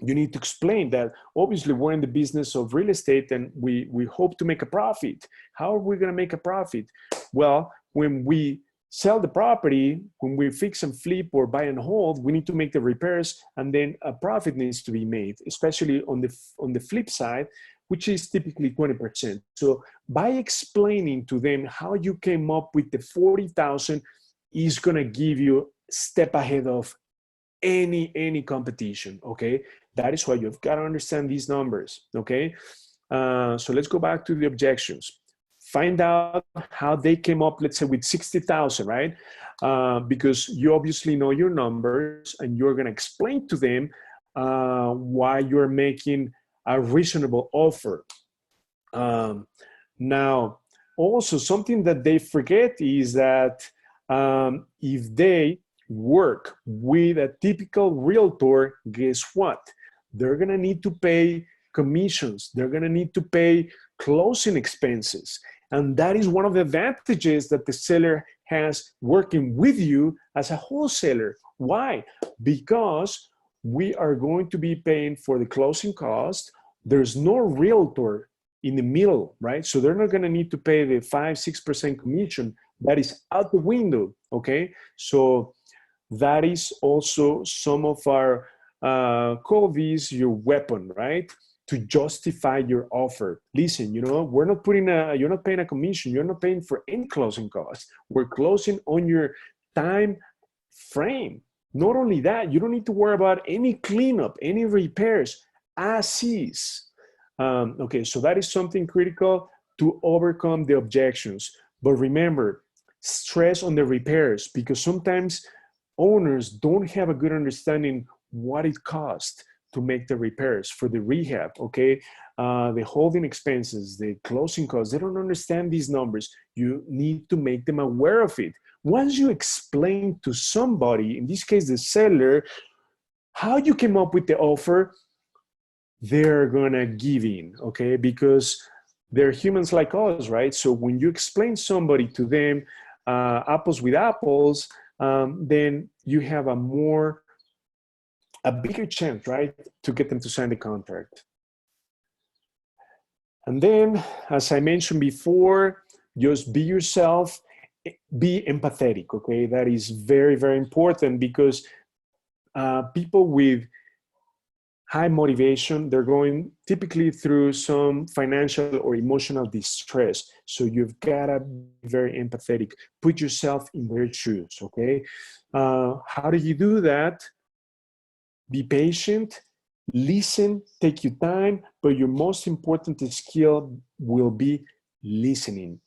You need to explain that obviously we're in the business of real estate and we hope to make a profit. How are we going to make a profit? Well, when we sell the property, when we fix and flip or buy and hold, we need to make the repairs, and then a profit needs to be made, especially on the flip side, which is typically 20%. So by explaining to them how you came up with the 40,000 is going to give you a step ahead of any competition, okay? That is why you've got to understand these numbers, okay? So let's go back to the objections. Find out how they came up, let's say, with 60,000, right? Because you obviously know your numbers and you're going to explain to them why you're making a reasonable offer. Now, also something that they forget is that if they work with a typical realtor, guess what? They're going to need to pay commissions. They're going to need to pay closing expenses. And that is one of the advantages that the seller has working with you as a wholesaler. Why? Because we are going to be paying for the closing cost, there's no realtor in the middle, right? So they're not going to need to pay the 5-6% commission. That is out the window, okay? So that is also some of our, call these your weapon, right? To justify your offer. Listen, you know, we're not putting you're not paying a commission. You're not paying for any closing costs. We're closing on your time frame. Not only that, you don't need to worry about any cleanup, any repairs, as is. Okay, so that is something critical to overcome the objections. But remember, stress on the repairs, because sometimes owners don't have a good understanding what it costs to make the repairs for the rehab, okay? The holding expenses, the closing costs, they don't understand these numbers. You need to make them aware of it. Once you explain to somebody, in this case the seller, how you came up with the offer, they're gonna give in, okay? Because they're humans like us, right? So when you explain somebody to them, apples with apples, then you have a bigger chance, right, to get them to sign the contract. And then, as I mentioned before, just be yourself, be empathetic, okay? That is very, very important, because people with high motivation, they're going typically through some financial or emotional distress. So you've got to be very empathetic. Put yourself in their shoes, okay? How do you do that? Be patient, listen, take your time, but your most important skill will be listening,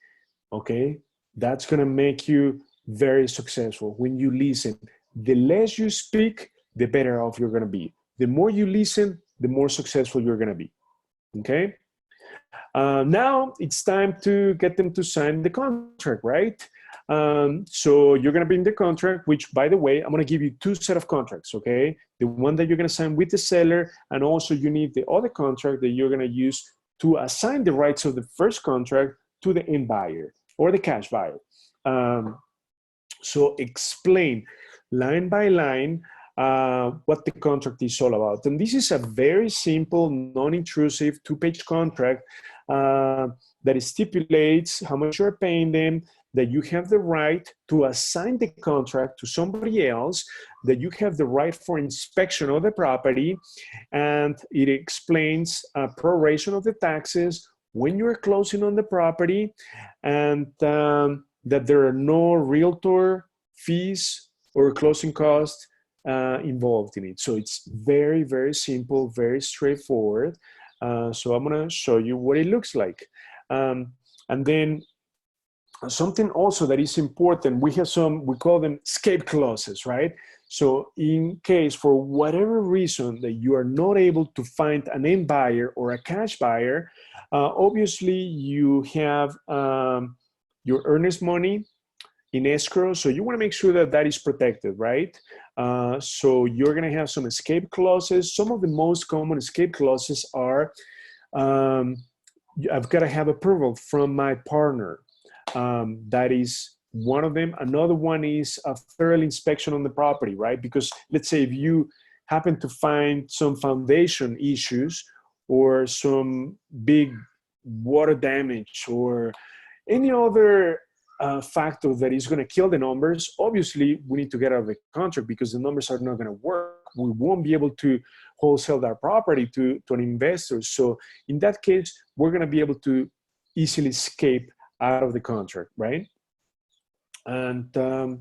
okay? That's gonna make you very successful when you listen. The less you speak, the better off you're gonna be. The more you listen, the more successful you're gonna be, okay? Now it's time to get them to sign the contract, right? So you're gonna bring the contract, which, by the way, I'm gonna give you 2 sets of contracts, okay? The one that you're gonna sign with the seller, and also you need the other contract that you're gonna use to assign the rights of the first contract to the end buyer or the cash buyer. So explain line by line what the contract is all about. And this is a very simple, non-intrusive 2-page contract that stipulates how much you're paying them, that you have the right to assign the contract to somebody else, that you have the right for inspection of the property, and it explains proration of the taxes when you're closing on the property, and that there are no realtor fees or closing costs involved in it. So it's very, very simple, very straightforward. So I'm gonna show you what it looks like. And then something also that is important, we have some, we call them escape clauses, right? So in case for whatever reason that you are not able to find an end buyer or a cash buyer, obviously you have your earnest money in escrow. So you want to make sure that that is protected, right? So you're going to have some escape clauses. Some of the most common escape clauses are, I've got to have approval from my partner. That is one of them. Another one is a thorough inspection on the property, right? Because let's say if you happen to find some foundation issues or some big water damage or any other factor that is going to kill the numbers, obviously we need to get out of the contract because the numbers are not going to work. We won't be able to wholesale that property to an investor. So in that case, we're going to be able to easily escape out of the contract, right? And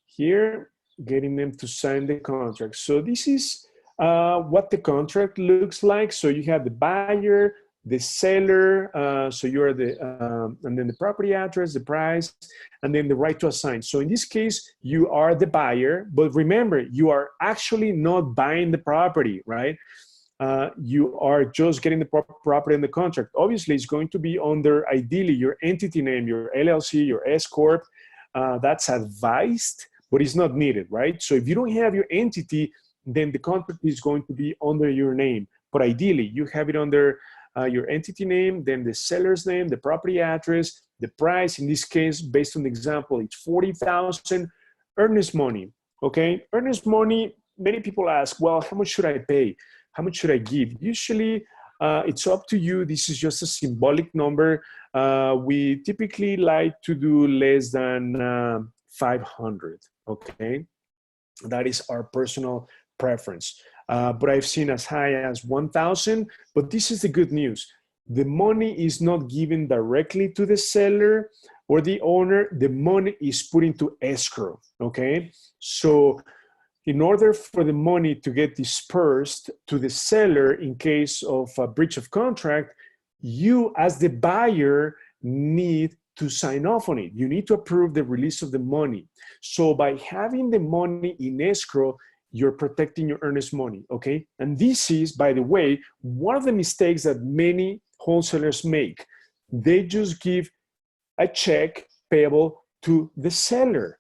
here, getting them to sign the contract. So this is what the contract looks like. So you have the buyer, the seller, so you're the, and then the property address, the price, and then the right to assign. So in this case, you are the buyer, but remember, you are actually not buying the property, right? You are just getting the property in the contract. Obviously, it's going to be under, ideally, your entity name, your LLC, your S-Corp. That's advised, but it's not needed, right? So if you don't have your entity, then the contract is going to be under your name. But ideally, you have it under your entity name, then the seller's name, the property address, the price. In this case, based on the example, it's $40,000 earnest money, okay? Earnest money, many people ask, well, how much should I pay? How much should I give? Usually, It's up to you. This is just a symbolic number. We typically like to do less than 500, okay? That is our personal preference. But I've seen as high as 1,000, but this is the good news. The money is not given directly to the seller or the owner. The money is put into escrow, okay? So in order for the money to get dispersed to the seller in case of a breach of contract, you as the buyer need to sign off on it. You need to approve the release of the money. So by having the money in escrow, you're protecting your earnest money, okay? And this is, by the way, one of the mistakes that many wholesalers make. They just give a check payable to the seller.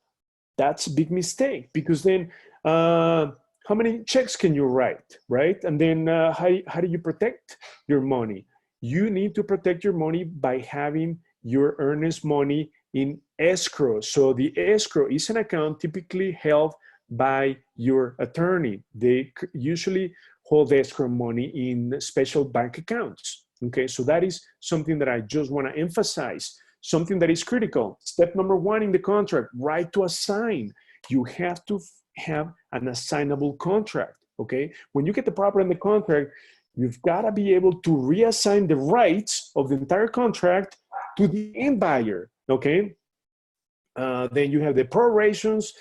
That's a big mistake, because then how many checks can you write, right? And then how do you protect your money? You need to protect your money by having your earnest money in escrow. So the escrow is an account typically held by your attorney. They usually hold escrow money in special bank accounts. Okay, so that is something that I just want to emphasize, something that is critical. Step number one in the contract, right to assign. You have to have an assignable contract, okay? When you get the property in the contract, you've got to be able to reassign the rights of the entire contract to the end buyer, okay? Then you have the prorations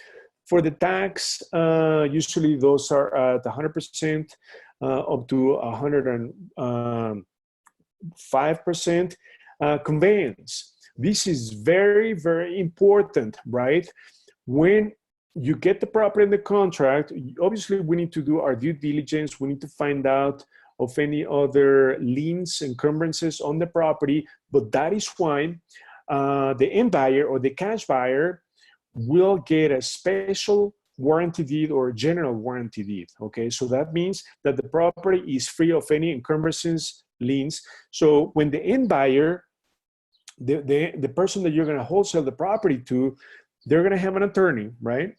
for the tax. Usually those are at 100%, up to 105%. Conveyance. This is very, very important, right? When you get the property in the contract, obviously we need to do our due diligence. We need to find out of any other liens, encumbrances on the property, but that is why the end buyer or the cash buyer will get a special warranty deed or general warranty deed, okay? So that means that the property is free of any encumbrances, liens. So when the end buyer, the person that you're going to wholesale the property to, they're going to have an attorney, right?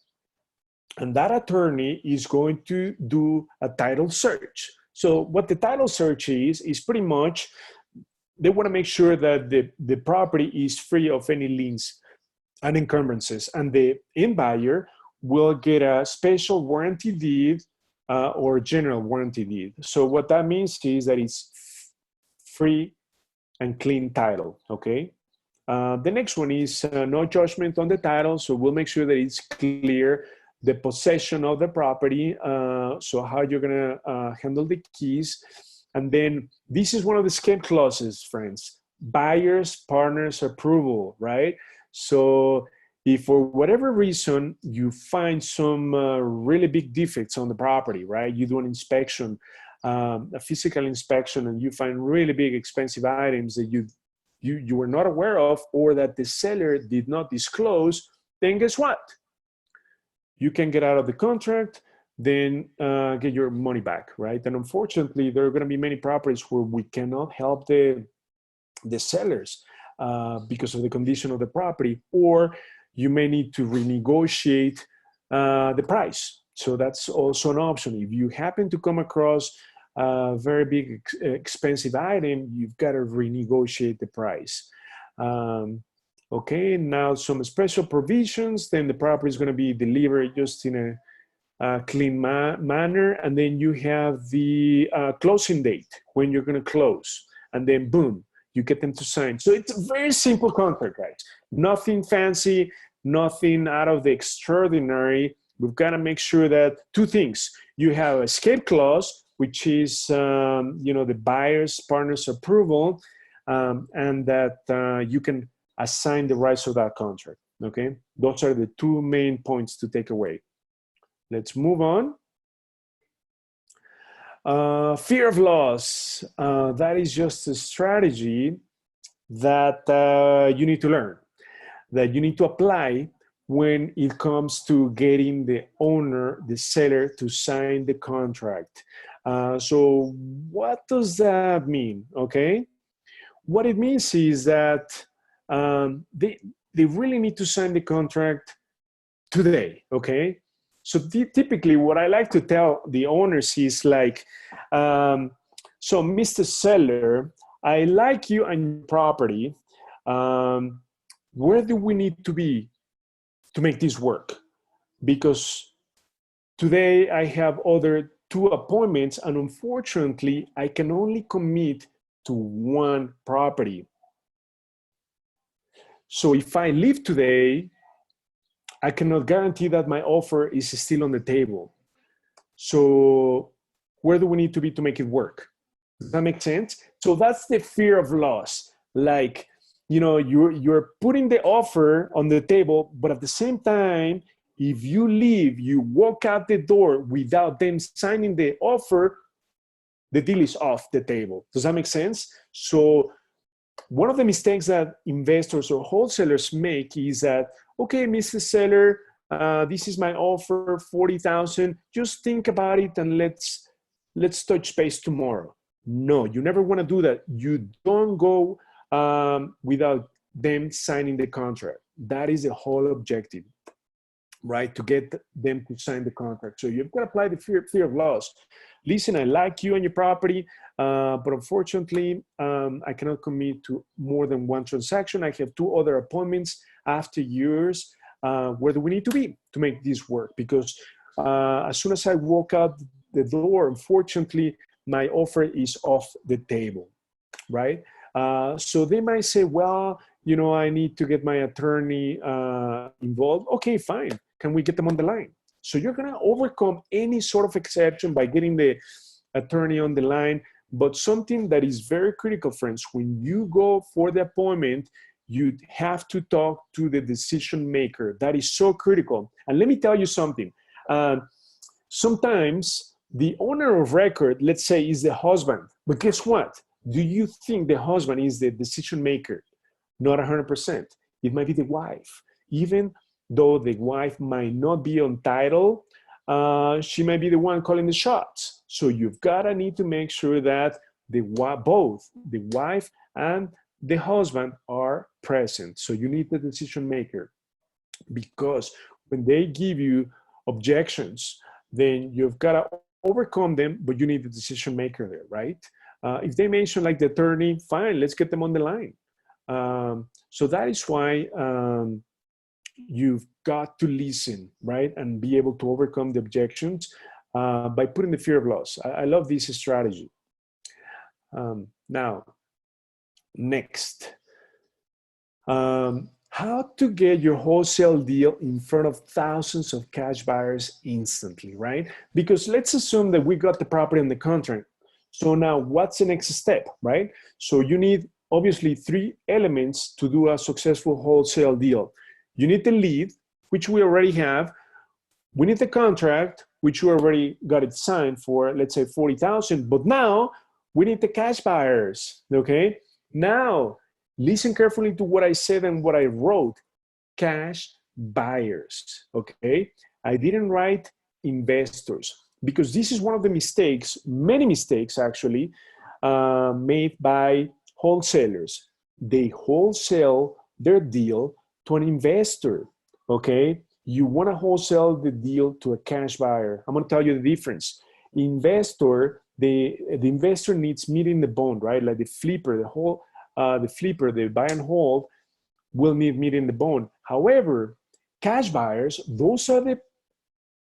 And that attorney is going to do a title search. So what the title search is pretty much, they want to make sure that the property is free of any liens and encumbrances. And the end buyer will get a special warranty deed or general warranty deed. So what that means is that it's free and clean title, okay? The next one is no judgment on the title. So we'll make sure that it's clear the possession of the property. So how you're gonna handle the keys. And then this is one of the escape clauses, friends. Buyer's partner's approval, right? So if for whatever reason you find some really big defects on the property, right? You do an inspection, a physical inspection, and you find really big expensive items that you were not aware of, or that the seller did not disclose, then guess what? You can get out of the contract, then get your money back, right? And unfortunately, there are going to be many properties where we cannot help the sellers because of the condition of the property, or you may need to renegotiate the price. So that's also an option. If you happen to come across a very big expensive item, you've got to renegotiate the price. Okay, now some special provisions, then the property is going to be delivered just in a clean manner. And then you have the closing date, when you're going to close. And then boom, you get them to sign. So it's a very simple contract, guys. Nothing fancy, nothing out of the extraordinary. We've got to make sure that two things. You have an escape clause, which is the buyer's partner's approval, and that you can assign the rights of that contract, okay? Those are the two main points to take away. Let's move on. Fear of loss. That is just a strategy that you need to learn, that you need to apply when it comes to getting the owner, the seller, to sign the contract. So what does that mean, okay? What it means is that they really need to sign the contract today, okay? So typically what I like to tell the owners is like, So, Mr. Seller, I like you and your property. Where do we need to be to make this work? Because today I have other 2 appointments, and unfortunately, I can only commit to 1 property. So if I leave today, I cannot guarantee that my offer is still on the table. So where do we need to be to make it work? Does that make sense? So that's the fear of loss. Like, you know, you're putting the offer on the table, but at the same time, if you leave, you walk out the door without them signing the offer, the deal is off the table. Does that make sense? So one of the mistakes that investors or wholesalers make is that, okay, Mr. Seller, this is my offer, 40,000. Just think about it and let's touch base tomorrow. No, you never want to do that. You don't go without them signing the contract. That is the whole objective, right? To get them to sign the contract. So you've got to apply the fear of loss. Listen, I like you and your property, but unfortunately, I cannot commit to more than 1 transaction. I have 2 other appointments after yours. Where do we need to be to make this work? Because as soon as I walk out the door, unfortunately, my offer is off the table, right? So they might say, well, you know, I need to get my attorney involved. Okay, fine. Can we get them on the line? So you're going to overcome any sort of exception by getting the attorney on the line. But something that is very critical, friends, when you go for the appointment, you have to talk to the decision maker. That is so critical. And let me tell you something. Sometimes the owner of record, let's say, is the husband. But guess what? Do you think the husband is the decision maker? Not 100%. It might be the wife. Even though the wife might not be on title, she might be the one calling the shots. So you've got to need to make sure that both the wife and the husband are present. So you need the decision maker, because when they give you objections, then you've got to overcome them, but you need the decision maker there, right? If they mention like the attorney, fine, let's get them on the line. So that is why you've got to listen, right? And be able to overcome the objections by putting the fear of loss. I love this strategy. Now, next. How to get your wholesale deal in front of thousands of cash buyers instantly, right? Because let's assume that we got the property on the contract. So now what's the next step, right? So you need obviously 3 elements to do a successful wholesale deal. You need the lead, which we already have. We need the contract, which we already got it signed for, let's say 40,000. But now we need the cash buyers, okay? Now, listen carefully to what I said and what I wrote. Cash buyers, okay? I didn't write investors, because this is one of the mistakes, many mistakes actually, made by wholesalers. They wholesale their deal to an investor, okay? You want to wholesale the deal to a cash buyer. I'm going to tell you the difference. Investor, the investor needs meat in the bone, right? Like the flipper, the buy and hold will need meat in the bone. However, cash buyers, those are the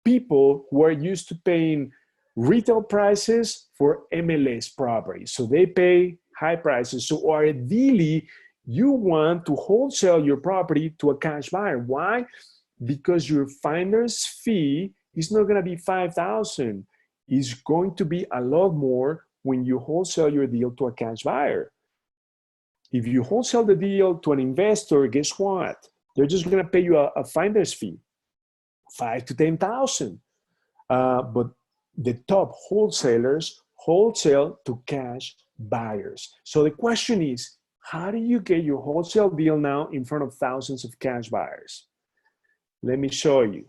people who are used to paying retail prices for MLS properties. So they pay high prices. So ideally, you want to wholesale your property to a cash buyer. Why? Because your finder's fee is not going to be $5,000. It's going to be a lot more when you wholesale your deal to a cash buyer. If you wholesale the deal to an investor, guess what? They're just going to pay you a finder's fee, $5,000 to $10,000. But the top wholesalers wholesale to cash buyers. So the question is, how do you get your wholesale deal now in front of thousands of cash buyers? Let me show you.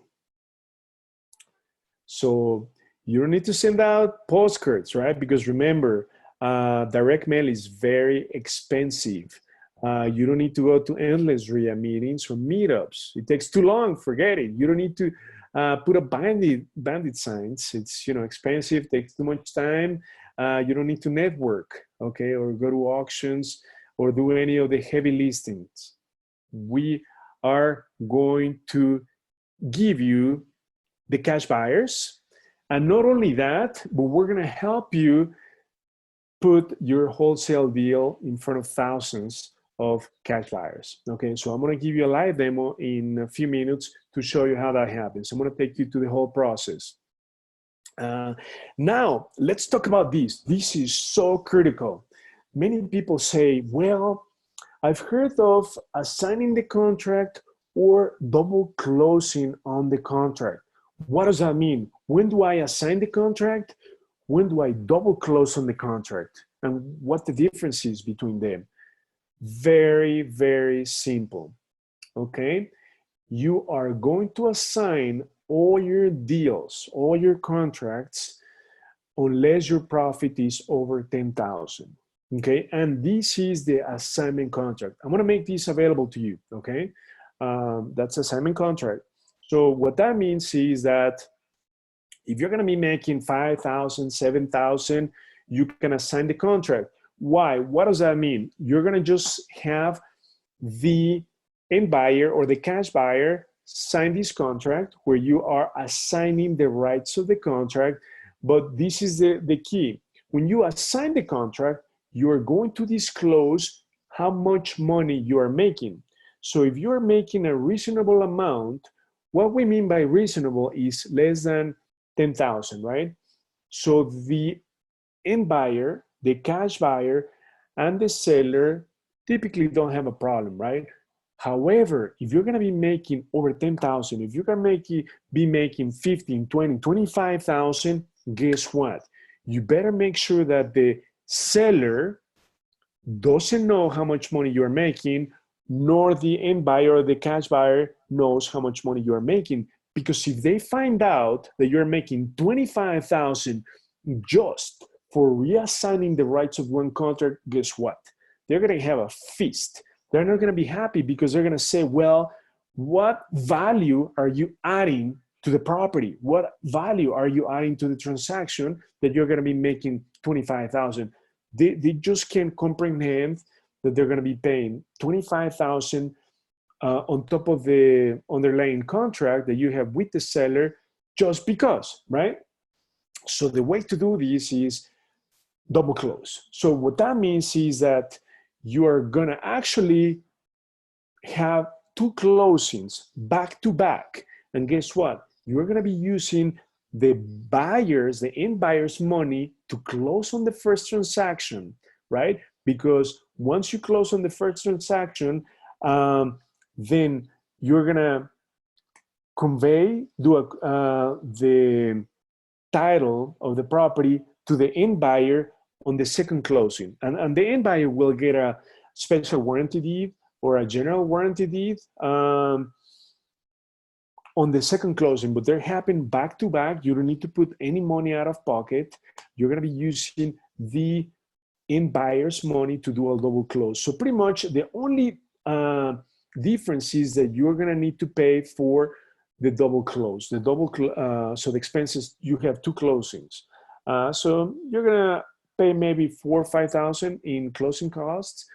So you don't need to send out postcards, right? Because remember, direct mail is very expensive. You don't need to go to endless RIA meetings or meetups. It takes too long, forget it. You don't need to put up bandit signs. It's expensive, takes too much time. You don't need to network, okay, or go to auctions or do any of the heavy listings. We are going to give you the cash buyers. And not only that, but we're going to help you put your wholesale deal in front of thousands of cash buyers. Okay, so I'm going to give you a live demo in a few minutes to show you how that happens. I'm going to take you to the whole process. Now, let's talk about this. This is so critical. Many people say, well, I've heard of assigning the contract or double closing on the contract. What does that mean? When do I assign the contract? When do I double close on the contract? And what the difference is between them? Very, very simple, okay? You are going to assign all your deals, all your contracts, unless your profit is over 10,000, okay? And this is the assignment contract. I'm gonna make this available to you, okay? That's assignment contract. So what that means is that if you're gonna be making 5,000, 7,000, you can assign the contract. Why? What does that mean? You're gonna just have the end buyer or the cash buyer sign this contract where you are assigning the rights of the contract. But this is the key. When you assign the contract, you are going to disclose how much money you are making. So if you are making a reasonable amount, what we mean by reasonable is less than 10,000, right? So the end buyer, the cash buyer, and the seller typically don't have a problem, right? However, if you're gonna be making over 10,000, if you're gonna be making 15, 20, 25,000, guess what? You better make sure that the seller doesn't know how much money you're making, nor the end buyer or the cash buyer knows how much money you're making. Because if they find out that you're making 25,000 just for reassigning the rights of one contract, guess what? They're gonna have a feast. They're not gonna be happy because they're gonna say, well, what value are you adding to the property? What value are you adding to the transaction that you're gonna be making 25,000? They just can't comprehend that they're gonna be paying 25,000 on top of the underlying contract that you have with the seller just because, right? So the way to do this is double close. So what that means is that you are gonna actually have two closings back to back. And guess what? You're gonna be using the buyers, the end buyer's money to close on the first transaction, right? Because once you close on the first transaction, then you're gonna convey the title of the property to the end buyer on the second closing. And the end buyer will get a special warranty deed or a general warranty deed on the second closing, but they're happening back to back. You don't need to put any money out of pocket. You're gonna be using the end buyer's money to do a double close. So pretty much the only difference is that you're gonna need to pay for the double close. So the expenses, you have two closings. So you're gonna pay maybe 4,000 or 5,000 in closing costs,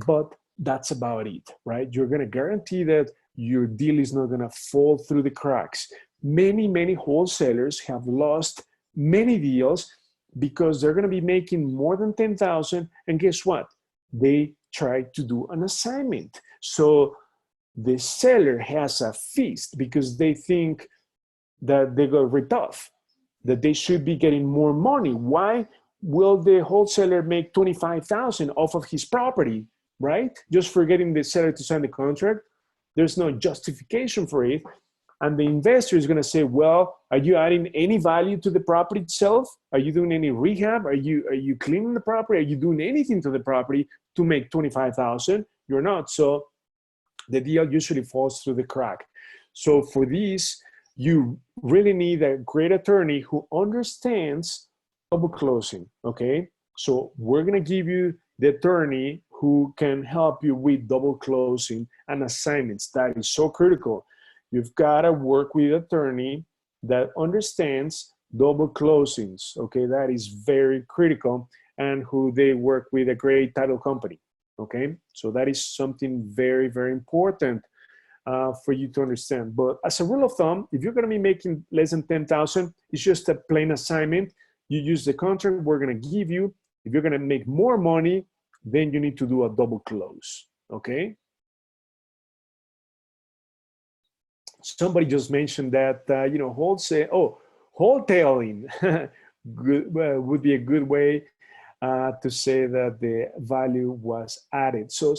but that's about it, right? You're gonna guarantee that your deal is not gonna fall through the cracks. Many wholesalers have lost many deals because they're gonna be making more than 10,000, and guess what? They try to do an assignment. So the seller has a feast because they think that they got ripped off, that they should be getting more money. Why will the wholesaler make 25,000 off of his property, right? Just for getting the seller to sign the contract. There's no justification for it. And the investor is gonna say, well, are you adding any value to the property itself? Are you doing any rehab? Are you cleaning the property? Are you doing anything to the property to make 25,000? You're not. So the deal usually falls through the crack. So for this, you really need a great attorney who understands double closing, okay? So we're gonna give you the attorney who can help you with double closing and assignments. That is so critical. You've gotta work with an attorney that understands double closings, okay? That is very critical, and who they work with a great title company, okay? So that is something very, very important for you to understand. But as a rule of thumb, if you're gonna be making less than 10,000, it's just a plain assignment. You use the contract we're gonna give you. If you're gonna make more money, then you need to do a double close, okay? Somebody just mentioned that, you know, wholesaling would be a good way to say that the value was added. So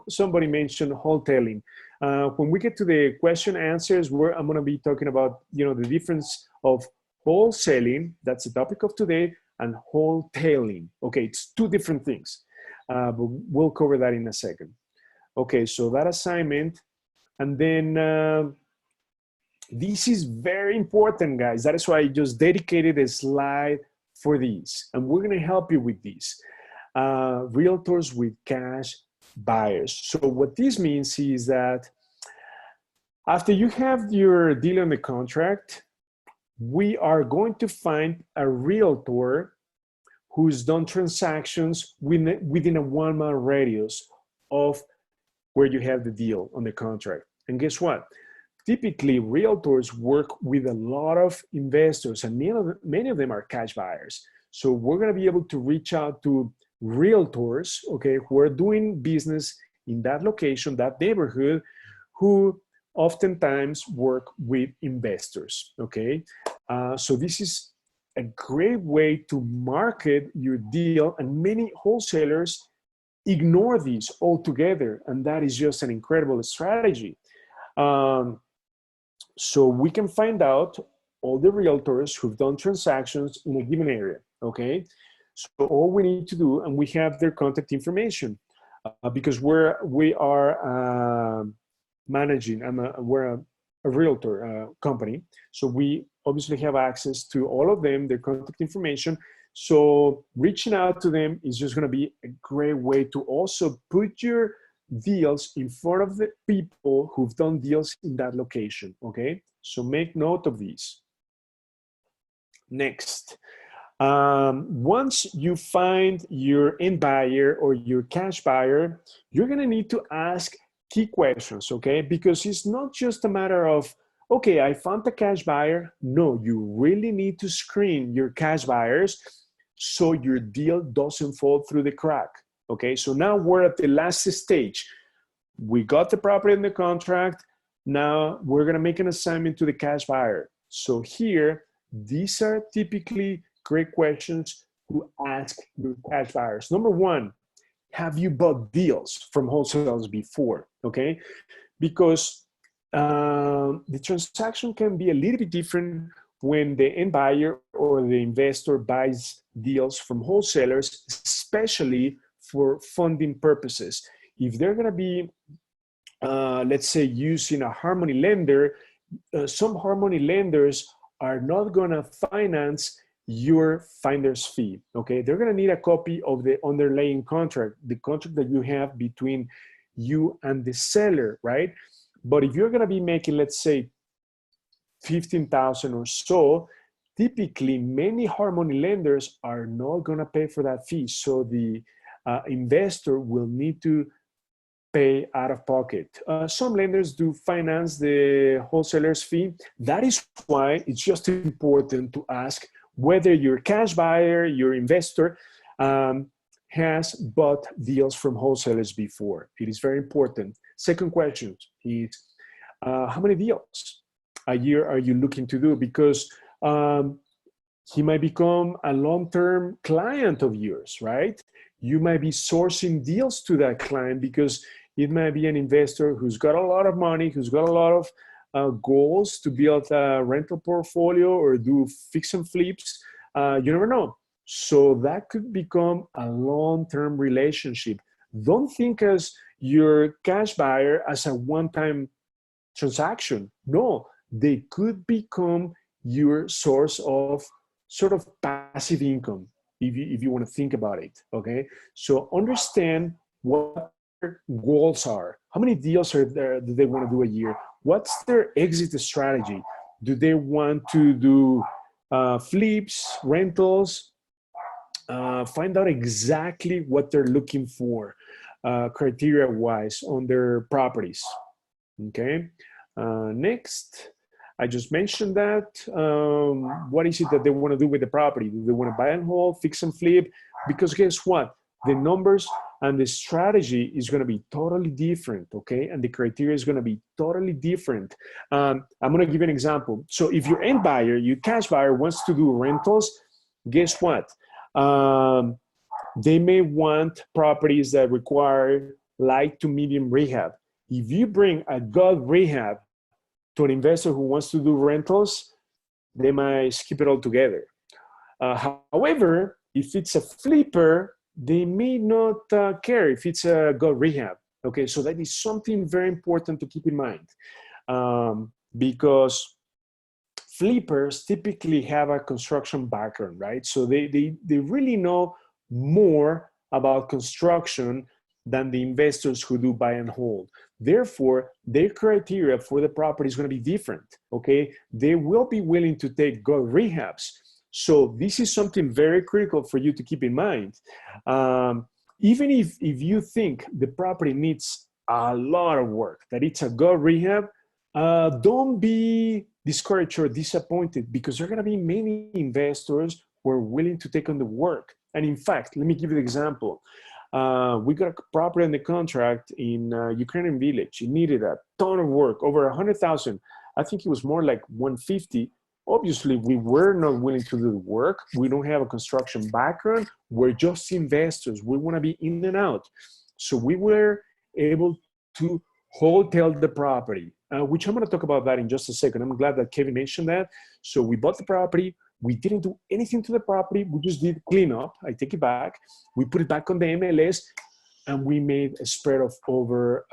somebody mentioned wholesaling. When we get to the question answers, I'm going to be talking about, you know, the difference of wholesaling, that's the topic of today, and wholesaling. Okay, it's two different things, but we'll cover that in a second. Okay, so that assignment, and then this is very important, guys. That is why I just dedicated a slide for these, and we're going to help you with these. Realtors with cash buyers. So what this means is that after you have your deal on the contract, we are going to find a realtor who's done transactions within a 1 mile radius of where you have the deal on the contract. And guess what? Typically, realtors work with a lot of investors, and many of them are cash buyers. So we're going to be able to reach out to realtors, okay, who are doing business in that location, that neighborhood, who oftentimes work with investors, okay? So this is a great way to market your deal, and many wholesalers ignore these altogether, and that is just an incredible strategy. So we can find out all the realtors who've done transactions in a given area, okay? So all we need to do, and we have their contact information, because we are managing, we're a realtor company, so we obviously have access to all of them, their contact information. So reaching out to them is just going to be a great way to also put your deals in front of the people who've done deals in that location, okay? So make note of these. Next, once you find your end buyer or your cash buyer, you're gonna need to ask key questions, okay? Because it's not just a matter of, okay, I found a cash buyer. No, you really need to screen your cash buyers so your deal doesn't fall through the crack. Okay, so now we're at the last stage. We got the property in the contract. Now we're gonna make an assignment to the cash buyer. So here, these are typically great questions to ask your cash buyers. Number one, have you bought deals from wholesalers before? Okay, because the transaction can be a little bit different when the end buyer or the investor buys deals from wholesalers, especially for funding purposes. If they're going to be, let's say, using a Harmony lender, some Harmony lenders are not going to finance your finder's fee, okay? They're going to need a copy of the underlying contract, the contract that you have between you and the seller, right? But if you're going to be making, let's say, 15,000 or so, typically many Harmony lenders are not going to pay for that fee. So the investor will need to pay out of pocket. Some lenders do finance the wholesaler's fee. That is why it's just important to ask whether your cash buyer, your investor, has bought deals from wholesalers before. It is very important. Second question is, how many deals a year are you looking to do? Because he might become a long-term client of yours, right? You might be sourcing deals to that client because it might be an investor who's got a lot of money, who's got a lot of goals to build a rental portfolio or do fix and flips. You never know. So that could become a long-term relationship. Don't think as your cash buyer as a one-time transaction. No, they could become your source of sort of passive income if you want to think about it, okay? So understand what their goals are. How many deals are there do they want to do a year? What's their exit strategy? Do they want to do flips, rentals. Find out exactly what they're looking for criteria-wise on their properties. Okay, next. I just mentioned that. What is it that they want to do with the property? Do they want to buy and hold, fix and flip? Because guess what? The numbers and the strategy is going to be totally different, okay? And the criteria is going to be totally different. I'm going to give you an example. So if your end buyer, your cash buyer wants to do rentals, guess what? They may want properties that require light to medium rehab. If you bring a good rehab to an investor who wants to do rentals, they might skip it altogether. However, if it's a flipper, they may not care if it's a good rehab. Okay, so that is something very important to keep in mind, because flippers typically have a construction background, right? So they really know more about construction than the investors who do buy and hold. Therefore, their criteria for the property is going to be different, okay? They will be willing to take good rehabs. So this is something very critical for you to keep in mind. Even if you think the property needs a lot of work, that it's a good rehab, don't be discouraged or disappointed, because there are going to be many investors who are willing to take on the work. And in fact, let me give you an example. We got a property on the contract in Ukrainian village. It needed a ton of work, over 100,000. I think it was more like 150. Obviously, we were not willing to do the work. We don't have a construction background. We're just investors. We want to be in and out. So we were able to wholesale the property, which I'm going to talk about that in just a second. I'm glad that Kevin mentioned that. So we bought the property. We didn't do anything to the property. We just did cleanup. I take it back. We put it back on the MLS, and we made a spread of over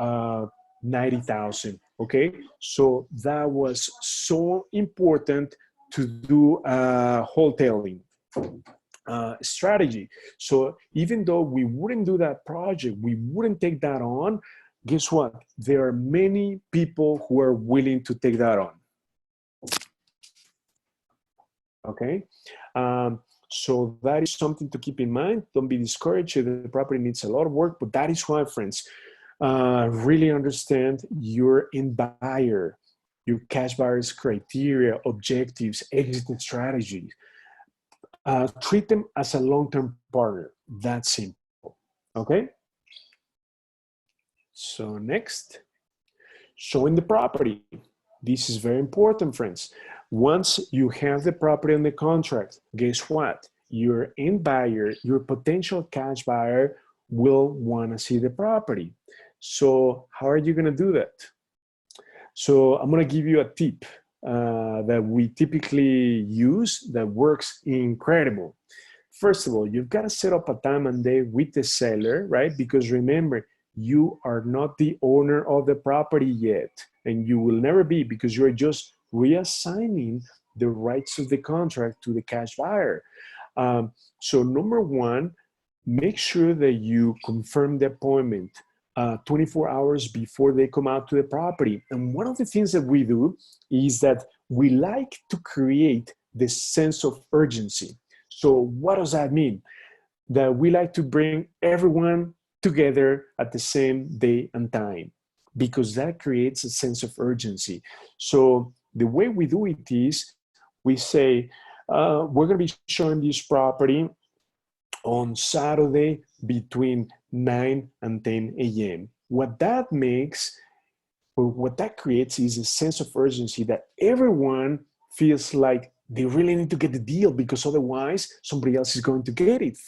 90,000. Okay, so that was so important to do wholesaling strategy. So even though we wouldn't do that project, we wouldn't take that on, guess what? There are many people who are willing to take that on. Okay, so that is something to keep in mind. Don't be discouraged if the property needs a lot of work, but that is why, friends, really understand your end buyer, your cash buyer's criteria, objectives, exit strategies. Treat them as a long-term partner. That's simple. Okay? So next, showing the property. This is very important, friends. Once you have the property on the contract, guess what? Your end buyer, your potential cash buyer will want to see the property. So how are you going to do that? So I'm going to give you a tip that we typically use that works incredible. First of all, you've got to set up a time and day with the seller, right? Because remember, you are not the owner of the property yet, and you will never be, because you're just reassigning the rights of the contract to the cash buyer. So number one, make sure that you confirm the appointment 24 hours before they come out to the property. And one of the things that we do is that we like to create this sense of urgency. So what does that mean? That we like to bring everyone together at the same day and time, because that creates a sense of urgency. So the way we do it is we say, we're going to be showing this property on Saturday between 9 and 10 a.m. What that makes, or what that creates, is a sense of urgency that everyone feels like they really need to get the deal, because otherwise somebody else is going to get it.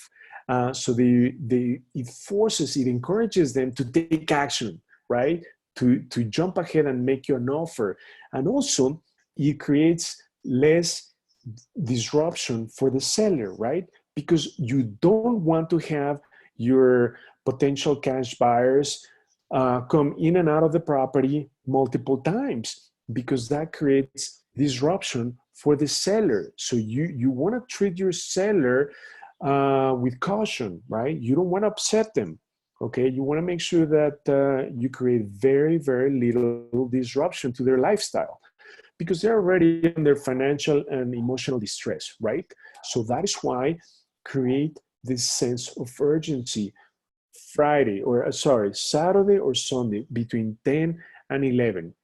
So it forces, it encourages them to take action, right? To jump ahead and make you an offer. And also it creates less disruption for the seller, right? Because you don't want to have your potential cash buyers come in and out of the property multiple times, because that creates disruption for the seller. So you want to treat your seller with caution, right? You don't want to upset them, Okay, you want to make sure that you create very, very little disruption to their lifestyle because they're already under financial and emotional distress, right? So that is why create this sense of urgency. Friday, or sorry, Saturday or Sunday between 10 and 11.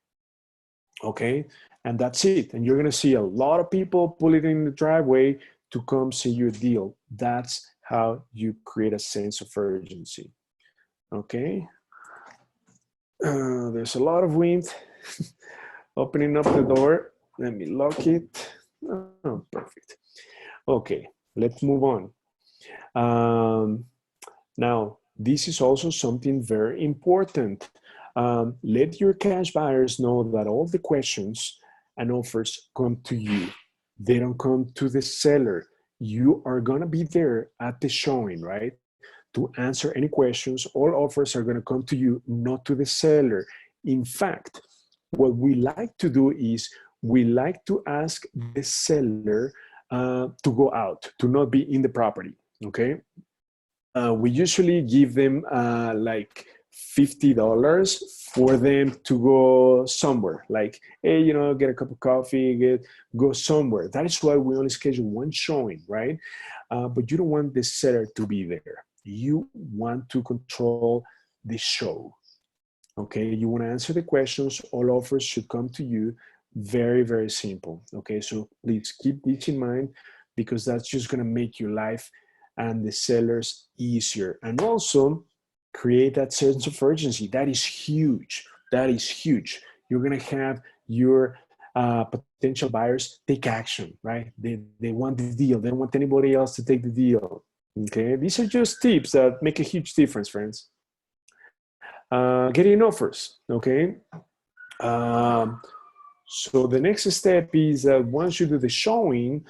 Okay, and that's it. And you're going to see a lot of people pull it in the driveway to come see your deal. That's how you create a sense of urgency. Okay, there's a lot of wind opening up the door. Let me lock it. Oh, perfect. Okay, let's move on. Now, this is also something very important. Let your cash buyers know that all the questions and offers come to you. They don't come to the seller. You are going to be there at the showing, right? To answer any questions. All offers are going to come to you, not to the seller. In fact, what we like to do is we like to ask the seller to go out, to not be in the property, okay? We usually give them like $50 for them to go somewhere, like, hey, you know, get a cup of coffee, go somewhere. That is why we only schedule one showing, right? But you don't want the seller to be there. You want to control the show, okay? You want to answer the questions. All offers should come to you. Very, very simple, okay? So please keep this in mind because that's just going to make your life and the sellers easier. And also create that sense of urgency. That is huge. That is huge. You're going to have your potential buyers take action, right? They want the deal. They don't want anybody else to take the deal. Okay, these are just tips that make a huge difference, friends. Getting offers, okay? So the next step is that once you do the showing,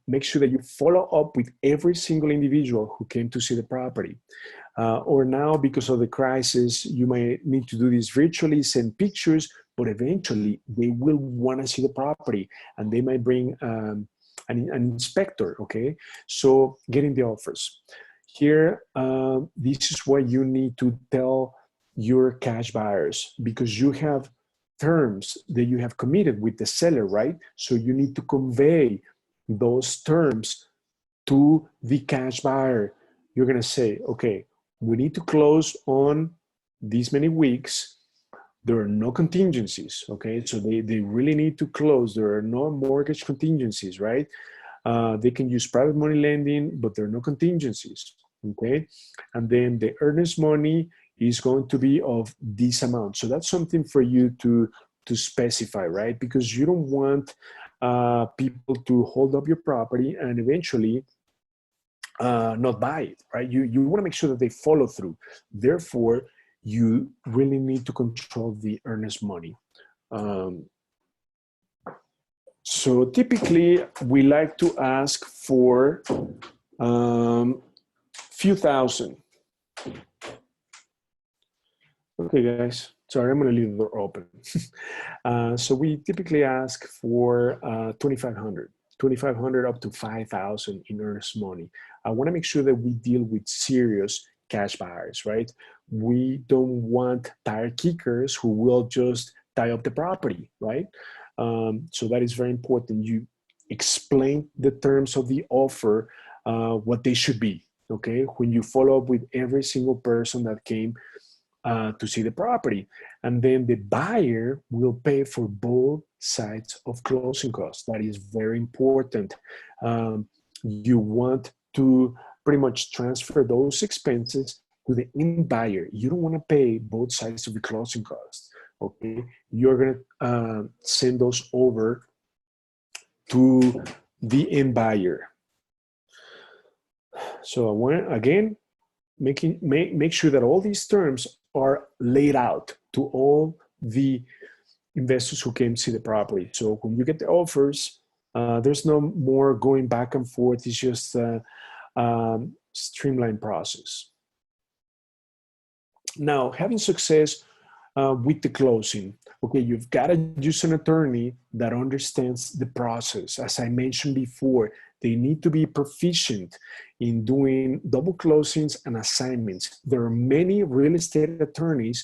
make sure that you follow up with every single individual who came to see the property. Or now, because of the crisis, you may need to do this virtually, send pictures, but eventually they will want to see the property and they might bring an inspector, okay? So getting the offers. Here, this is what you need to tell your cash buyers because you have terms that you have committed with the seller, right? So you need to convey those terms to the cash buyer. You're going to say, okay, we need to close on these many weeks. There are no contingencies, okay? So they really need to close. There are no mortgage contingencies, right? They can use private money lending, but there are no contingencies, okay? And then the earnest money is going to be of this amount. So that's something for you to specify, right? Because you don't want people to hold up your property and eventually not buy it, right? You want to make sure that they follow through. Therefore, you really need to control the earnest money. So typically, we like to ask for few thousand. Okay, guys. Sorry, I'm going to leave the door open. So we typically ask for 2,500 up to 5,000 in earnest money. I want to make sure that we deal with serious cash buyers, right? We don't want tire kickers who will just tie up the property, right? So that is very important. You explain the terms of the offer, what they should be, okay? When you follow up with every single person that came to see the property. And then the buyer will pay for both sides of closing costs. That is very important. You want to pretty much transfer those expenses to the end buyer. You don't want to pay both sides of the closing costs, okay? You're going to send those over to the end buyer. So I want, again, make sure that all these terms are laid out to all the investors who came to see the property. So when you get the offers, there's no more going back and forth. It's just a streamlined process. Now, having success with the closing, okay, you've got to use an attorney that understands the process. As I mentioned before, They need to be proficient in doing double closings and assignments. There are many real estate attorneys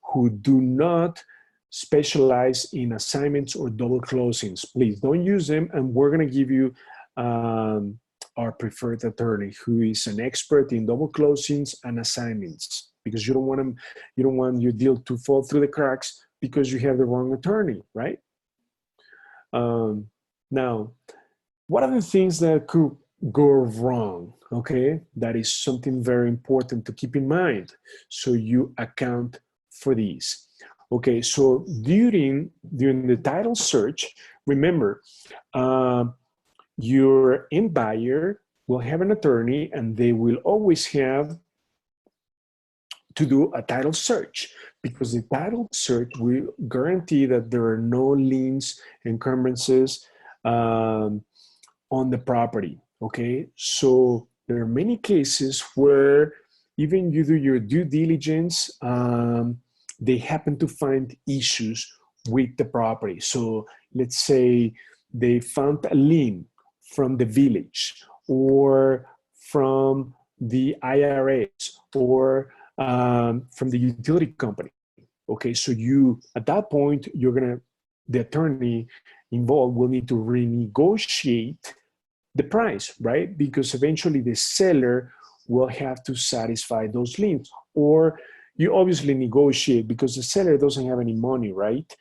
who do not specialize in assignments or double closings. Please don't use them, and we're going to give you our preferred attorney who is an expert in double closings and assignments, because you don't want your deal to fall through the cracks because you have the wrong attorney, right? Now, what are the things that could go wrong? Okay, that is something very important to keep in mind, so you account for these. Okay, so during the title search, remember, your end buyer will have an attorney, and they will always have to do a title search, because the title search will guarantee that there are no liens, encumbrances on the property. Okay, so there are many cases where even you do your due diligence, they happen to find issues with the property. So let's say they found a lien from the village or from the IRS or from the utility company. Okay, so at that point, the attorney involved will need to renegotiate the price, right? Because eventually the seller will have to satisfy those liens, or you obviously negotiate because the seller doesn't have any money, right?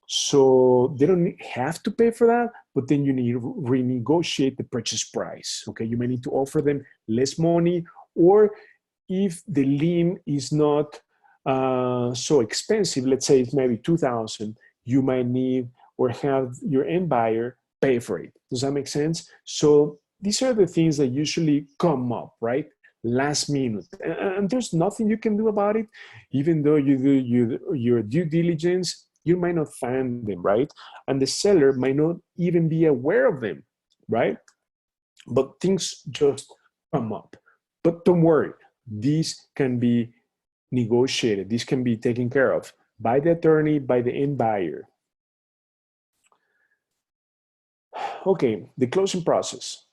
So they don't have to pay for that, but then you need to renegotiate the purchase price. Okay, you may need to offer them less money, or if the lien is not so expensive, let's say it's maybe $2,000, you might need or have your end buyer pay for it. Does that make sense? So these are the things that usually come up, right? Last minute, and there's nothing you can do about it. Even though you do your due diligence, you might not find them, right? And the seller might not even be aware of them, right? But things just come up. But don't worry, these can be negotiated. These can be taken care of by the attorney, by the end buyer. Okay, the closing process.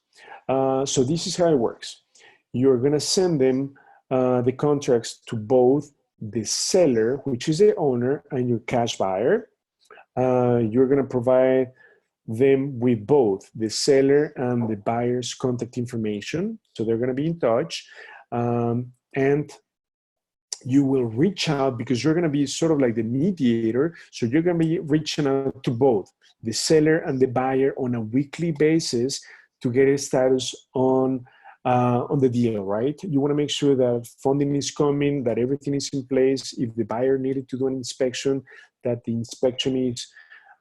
So this is how it works. You're going to send them the contracts to both the seller, which is the owner, and your cash buyer. You're going to provide them with both the seller and the buyer's contact information. So they're going to be in touch. And you will reach out, because you're going to be sort of like the mediator. So you're going to be reaching out to both the seller and the buyer on a weekly basis to get a status on the deal, right? You want to make sure that funding is coming, that everything is in place. If the buyer needed to do an inspection, that the inspection is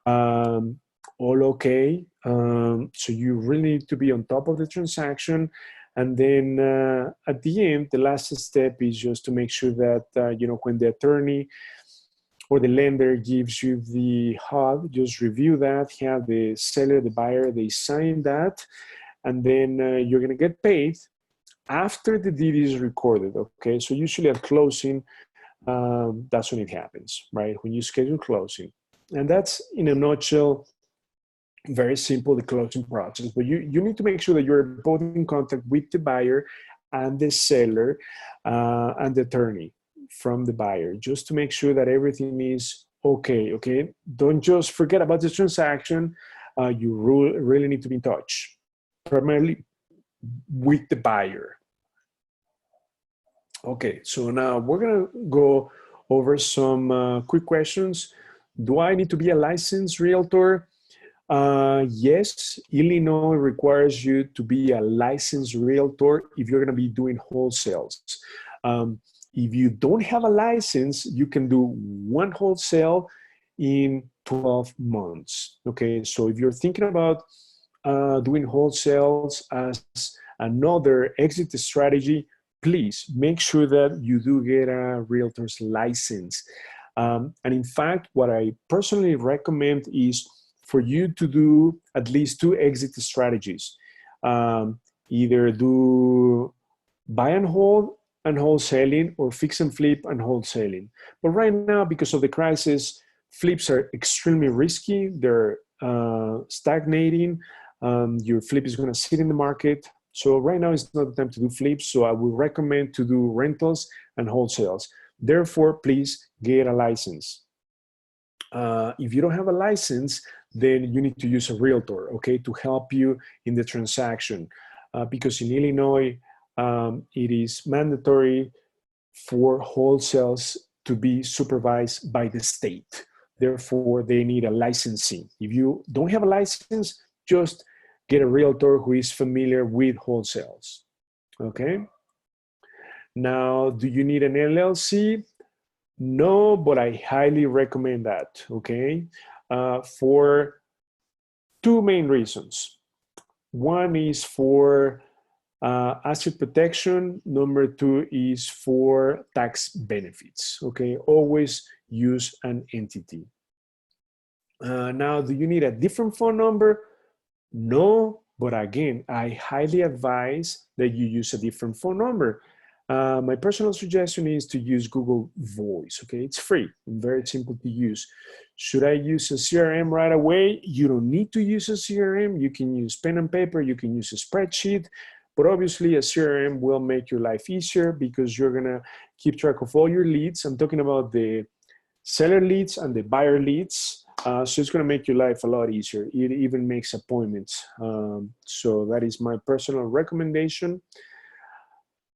all okay. So you really need to be on top of the transaction. And then at the end, the last step is just to make sure that, when the attorney or the lender gives you the HUD, just review that, have the seller, the buyer, they sign that, and then you're going to get paid after the deed is recorded, okay? So usually at closing, that's when it happens, right? When you schedule closing. And that's, in a nutshell, very simple, the closing process. But you need to make sure that you're both in contact with the buyer and the seller and the attorney from the buyer, just to make sure that everything is okay, okay? Don't just forget about this transaction. You really need to be in touch, primarily with the buyer. Okay, so now we're gonna go over some quick questions. Do I need to be a licensed realtor? Yes, Illinois requires you to be a licensed realtor if you're gonna be doing wholesales. If you don't have a license, you can do one wholesale in 12 months. Okay, so if you're thinking about doing wholesales as another exit strategy, please make sure that you do get a realtor's license. And in fact, what I personally recommend is for you to do at least 2 exit strategies. Either do buy and hold and wholesaling, or fix and flip and wholesaling. But right now, because of the crisis, flips are extremely risky. They're stagnating. Your flip is going to sit in the market. So right now is not the time to do flips. So I would recommend to do rentals and wholesales. Therefore, please get a license. If you don't have a license, then you need to use a realtor, okay, to help you in the transaction. Because in Illinois, it is mandatory for wholesales to be supervised by the state. Therefore, they need a licensing. If you don't have a license, just get a realtor who is familiar with wholesales, okay? Now, do you need an LLC? No, but I highly recommend that, okay? For two main reasons. One is for asset protection. Number two is for tax benefits, okay? Always use an entity. Now, do you need a different phone number? No, but again, I highly advise that you use a different phone number. My personal suggestion is to use Google Voice, okay? It's free and very simple to use. Should I use a CRM right away? You don't need to use a CRM. You can use pen and paper. You can use a spreadsheet. But obviously, a CRM will make your life easier because you're going to keep track of all your leads. I'm talking about the seller leads and the buyer leads. So it's going to make your life a lot easier. It even makes appointments. So that is my personal recommendation.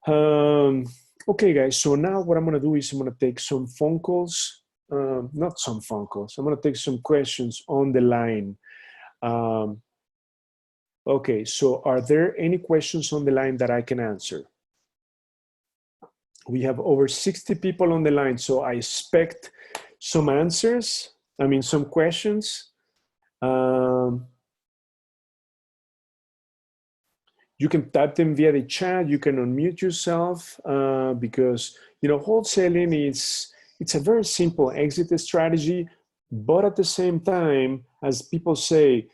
Okay, guys. So now what I'm going to do is I'm going to take some phone calls. Not some phone calls. I'm going to take some questions on the line. Okay, so are there any questions on the line that I can answer? We have over 60 people on the line, so I expect some answers. I mean, some questions. You can type them via the chat. You can unmute yourself because, you know, wholesaling it's a very simple exit strategy, but at the same time, as people say,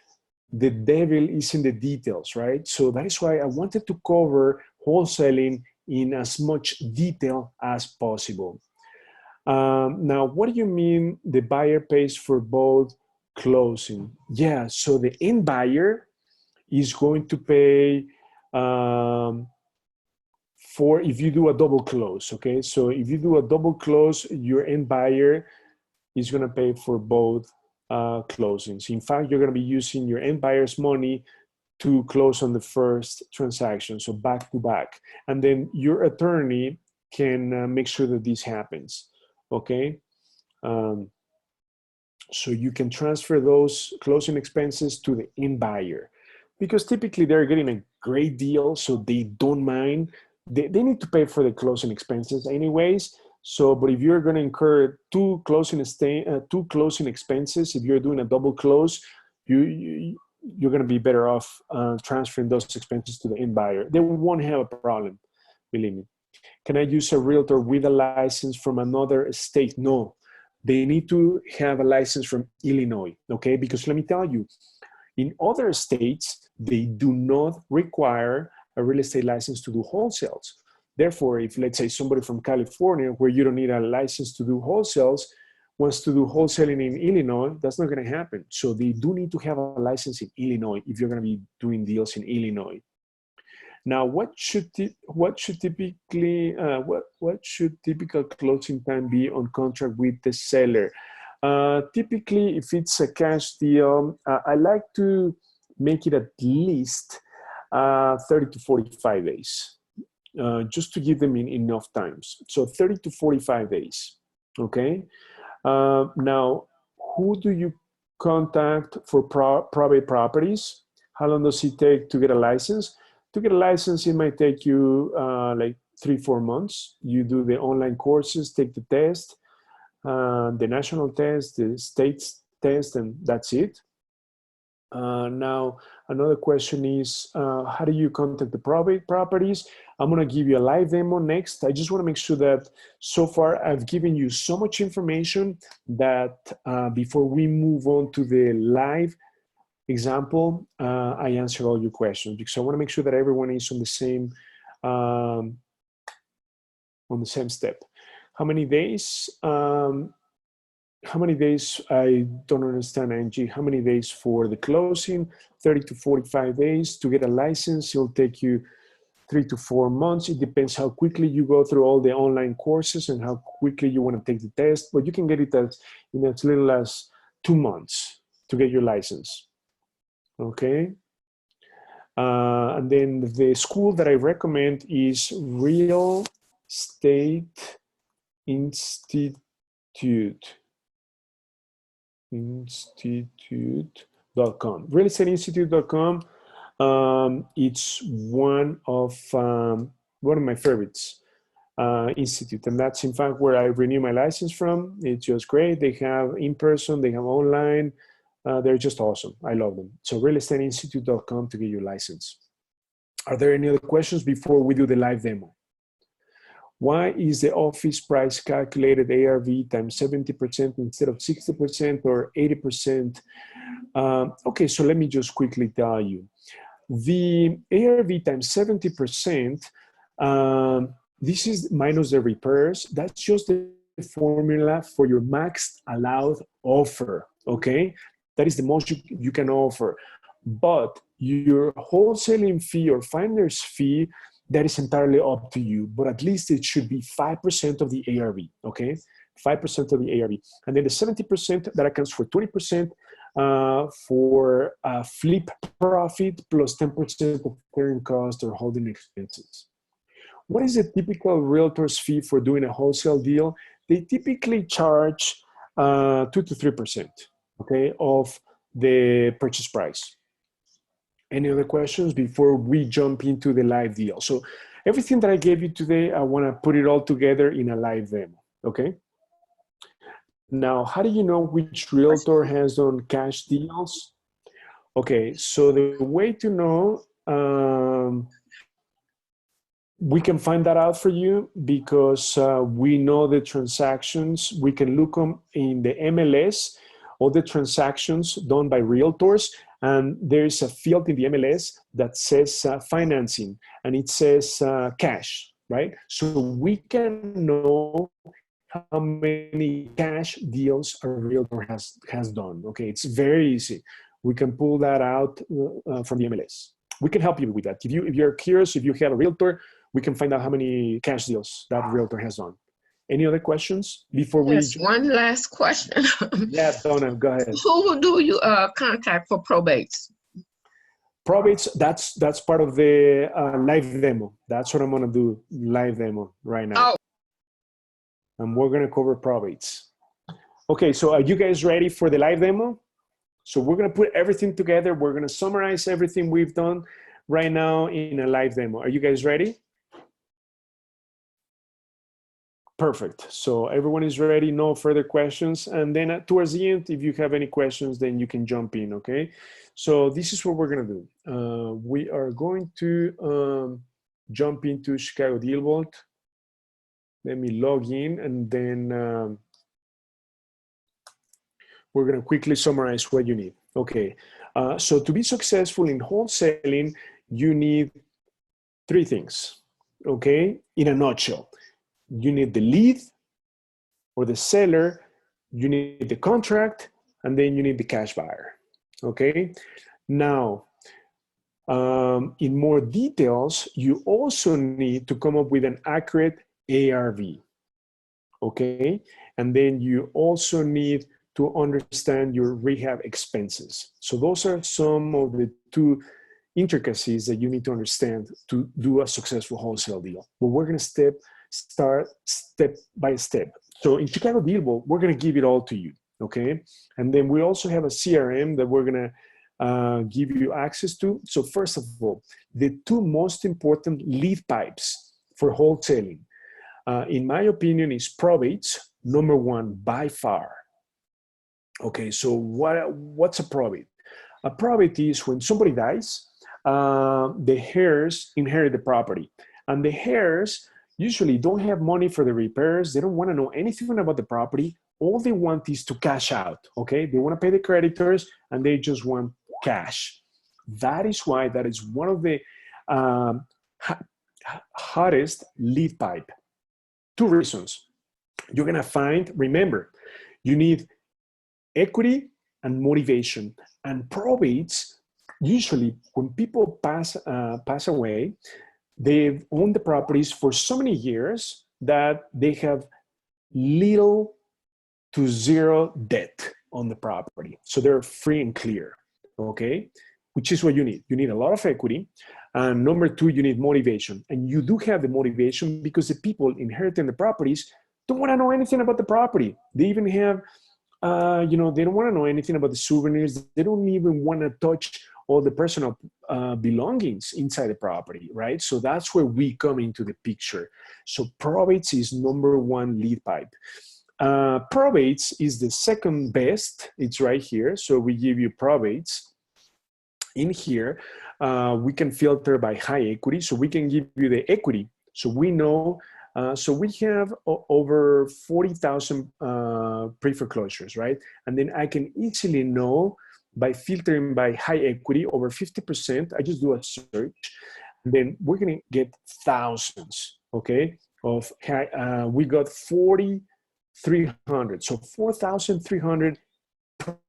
the devil is in the details, right? So that is why I wanted to cover wholesaling in as much detail as possible. Now, what do you mean the buyer pays for both closing? Yeah, so the end buyer is going to pay for if you do a double close, okay? So if you do a double close, your end buyer is going to pay for both closings. In fact, you're going to be using your end buyer's money to close on the first transaction, so back to back. And then your attorney can make sure that this happens, okay? So you can transfer those closing expenses to the end buyer because typically they're getting a great deal, so they don't mind. They need to pay for the closing expenses anyways. So, but if you're going to incur two closing expenses, if you're doing a double close, you're going to be better off transferring those expenses to the end buyer. They won't have a problem, believe me. Can I use a realtor with a license from another state? No, they need to have a license from Illinois, okay? Because let me tell you, in other states, they do not require a real estate license to do wholesales. Therefore, if let's say somebody from California, where you don't need a license to do wholesales, wants to do wholesaling in Illinois, that's not going to happen. So they do need to have a license in Illinois if you're going to be doing deals in Illinois. Now, what should typical closing time be on contract with the seller? Typically, if it's a cash deal, I like to make it at least 30 to 45 days. Just to give them enough times. So 30 to 45 days, okay? Now, who do you contact for private properties? How long does it take to get a license? To get a license, it might take you like 3-4 months. You do the online courses, take the test, the national test, the state's test, and that's it. Now, another question is, how do you contact the private properties? I'm going to give you a live demo next. I just want to make sure that so far I've given you so much information that before we move on to the live example, I answer all your questions because I want to make sure that everyone is on the same step. How many days? how many days? I don't understand, Angie. How many days for the closing? 30 to 45 days to get a license. It'll take you 3 to 4 months. It depends how quickly you go through all the online courses and how quickly you want to take the test. But you can get it in as little as 2 months to get your license. Okay. And then the school that I recommend is Real Estate Institute. Institute.com. Realestateinstitute.com. It's one of my favorites institute, and that's in fact where I renew my license from. It's just great. They have in person, they have online. They're just awesome. I love them. So realestateinstitute.com to get your license. Are there any other questions before we do the live demo? Why is the office price calculated ARV times 70% instead of 60% or 80%? Okay, so let me just quickly tell you. The ARV times 70%, this is minus the repairs. That's just the formula for your maxed allowed offer, okay? That is the most you can offer. But your wholesaling fee or finder's fee, that is entirely up to you, but at least it should be 5% of the ARV, okay? 5% of the ARV. And then the 70%, that accounts for 20% for flip profit plus 10% of carrying cost or holding expenses. What is the typical realtor's fee for doing a wholesale deal? They typically charge 2 to 3%, okay, of the purchase price. Any other questions before we jump into the live deal? So everything that I gave you today, I want to put it all together in a live demo, okay? Now, how do you know which realtor has done cash deals? Okay, so the way to know, we can find that out for you because we know the transactions. We can look them in the MLS, all the transactions done by realtors, and there's a field in the MLS that says financing, and it says cash, right? So we can know how many cash deals a realtor has done, okay? It's very easy. We can pull that out from the MLS. We can help you with that. If you're curious, if you have a realtor, we can find out how many cash deals that realtor has done. Any other questions before we? Yes, one last question. Yeah, Donna, go ahead. Who do you contact for probates? Probates, that's part of the live demo. That's what I'm gonna do, live demo right now. Oh. And we're gonna cover probates. Okay, so are you guys ready for the live demo? So we're gonna put everything together. We're gonna summarize everything we've done right now in a live demo. Are you guys ready? Perfect. So everyone is ready, no further questions. And then towards the end, if you have any questions, then you can jump in, okay? So this is what we're gonna do. We are going to jump into ChicagoDealVault. Let me log in, and then we're gonna quickly summarize what you need. Okay, so to be successful in wholesaling, you need 3 things, okay? In a nutshell. You need the lead or the seller, you need the contract, and then you need the cash buyer, okay? Now, in more details, you also need to come up with an accurate ARV, okay? And then you also need to understand your rehab expenses. So those are some of the 2 intricacies that you need to understand to do a successful wholesale deal. But we're gonna start step by step. So in ChicagoDealVault, we're gonna give it all to you, okay? And then we also have a CRM that we're gonna give you access to. So first of all, the 2 most important lead pipes for wholesaling, in my opinion, is probates, number 1 by far. Okay, so what's a probate? A probate is when somebody dies, the heirs inherit the property, and the heirs usually don't have money for the repairs. They don't want to know anything about the property. All they want is to cash out, okay? They want to pay the creditors, and they just want cash. That is why that is one of the hottest lead pipe. 2 reasons. You're going to find, remember, You need equity and motivation. And probates, usually when people pass away, they've owned the properties for so many years that they have little to zero debt on the property. So they're free and clear, okay? Which is what you need. You need a lot of equity. And number two, you need motivation. And you do have the motivation because the people inheriting the properties don't want to know anything about the property. They even have, they don't want to know anything about the souvenirs. They don't even want to touch all the personal belongings inside the property, right? So that's where we come into the picture. So probates is number one lead pipe. Probates is the second best. It's right here. So we give you probates. In here, we can filter by high equity. So we can give you the equity. So we know, so we have over 40,000 pre-foreclosures, right? And then I can easily know by filtering by high equity, over 50%, I just do a search. And then we're gonna get thousands, okay? Of we got 4,300. So 4,300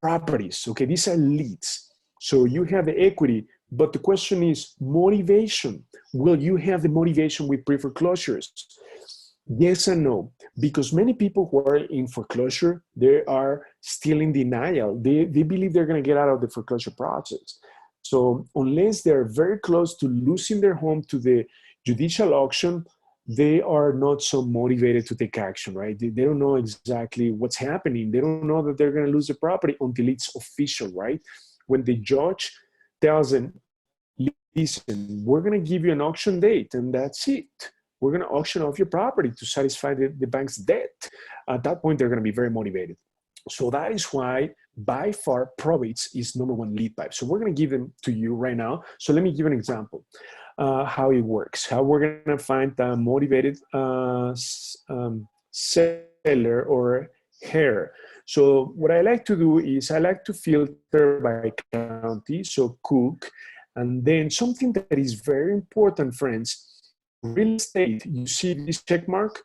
properties, okay? These are leads. So you have the equity, but the question is motivation. Will you have the motivation with pre-foreclosures? Yes and no, because many people who are in foreclosure, they are still in denial. They believe they're going to get out of the foreclosure process. So unless they're very close to losing their home to the judicial auction, they are not so motivated to take action, right? They don't know exactly what's happening. They don't know that they're going to lose the property until it's official, right? When the judge tells them, listen, we're going to give you an auction date and that's it. We're going to auction off your property to satisfy the bank's debt. At that point, they're going to be very motivated. So that is why by far probates is number one lead pipe. So we're going to give them to you right now. So let me give an example how it works, how we're going to find a motivated seller or heir. So what I like to do is I like to filter by county, so Cook, and then something that is very important, friends, real estate. You see this check mark?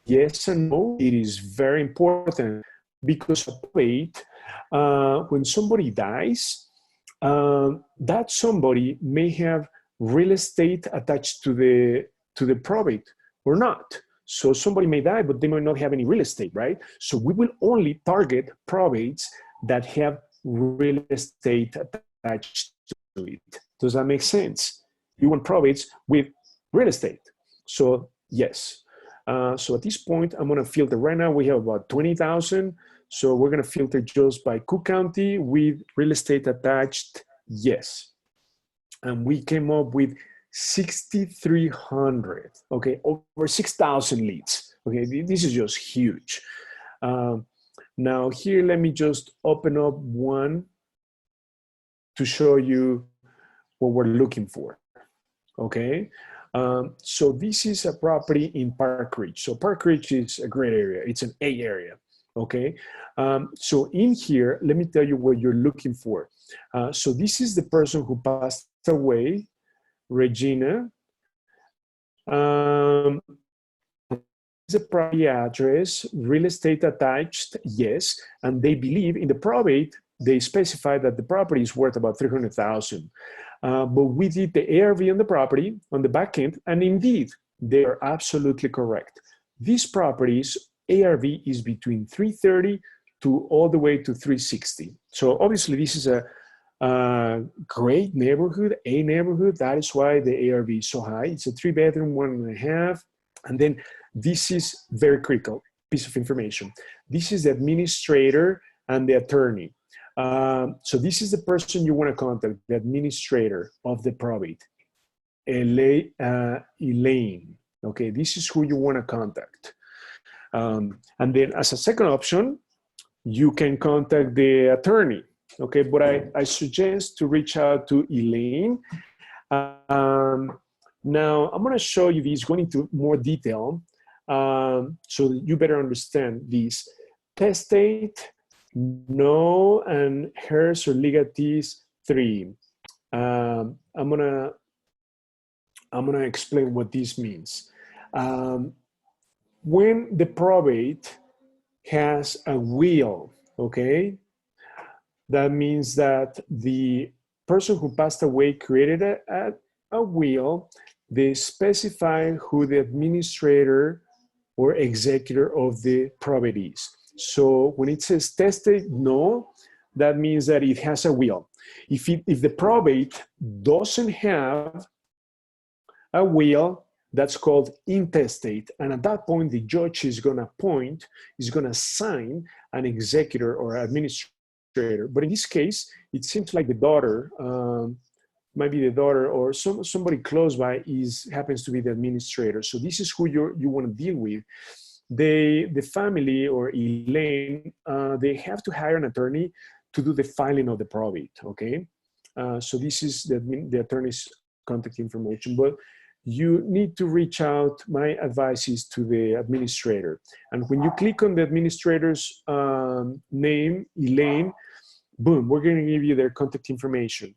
Yes and no, it is very important because probate, when somebody dies, that somebody may have real estate attached to the probate or not. So somebody may die, but they might not have any real estate, right? So we will only target probates that have real estate attached to it. Does that make sense? You want probates with real estate. So yes. So at this point, I'm going to filter. Right now, we have about 20,000. So we're going to filter just by Cook County with real estate attached. Yes. And we came up with 6,300, okay, over 6,000 leads. Okay, this is just huge. Now here, let me just open up one to show you what we're looking for, okay? So this is a property in Park Ridge. So Park Ridge is a great area. It's an A area, okay? So in here, let me tell you what you're looking for. So this is the person who passed away, Regina. The property address, real estate attached, yes. And they believe in the probate, they specify that the property is worth about 300,000. But we did the ARV on the property on the back end, and indeed, they are absolutely correct. These properties, ARV is between 330 to all the way to 360. So obviously, this is a great neighborhood, A neighborhood. That is why the ARV is so high. It's a 3-bedroom, 1.5. And then this is very critical piece of information. This is the administrator and the attorney. So this is the person you want to contact, the administrator of the probate, Elaine. Okay, this is who you want to contact. And then as a second option, you can contact the attorney. Okay, but I suggest to reach out to Elaine. Now, I'm going to show you these, going into more detail, so you better understand these. Testate, no, and hers or legatees, 3. I'm gonna explain what this means. When the probate has a will, okay? That means that the person who passed away created a will. They specify who the administrator or executor of the probate is. So when it says testate no, that means that it has a will. If the probate doesn't have a will, that's called intestate. And at that point, the judge is going to assign an executor or administrator. But in this case, it seems like the daughter, might be the daughter or somebody close by happens to be the administrator. So this is who you want to deal with. The family or Elaine, they have to hire an attorney to do the filing of the probate, okay? So this is the attorney's contact information, but you need to reach out. My advice is to the administrator. And when you click on the administrator's name, Elaine, boom, we're going to give you their contact information.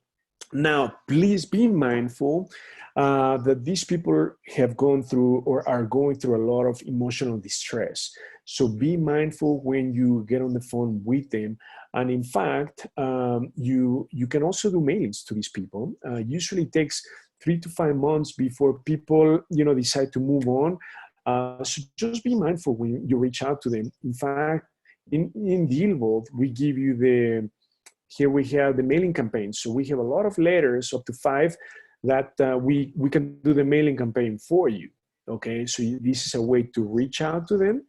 Now, please be mindful that these people have gone through or are going through a lot of emotional distress. So be mindful when you get on the phone with them. And in fact, you can also do mailings to these people. Usually it takes 3 to 5 months before people, decide to move on. So just be mindful when you reach out to them. In fact, in DealVault, we give you here we have the mailing campaign. So we have a lot of letters, up to 5, that we can do the mailing campaign for you. Okay, so this is a way to reach out to them.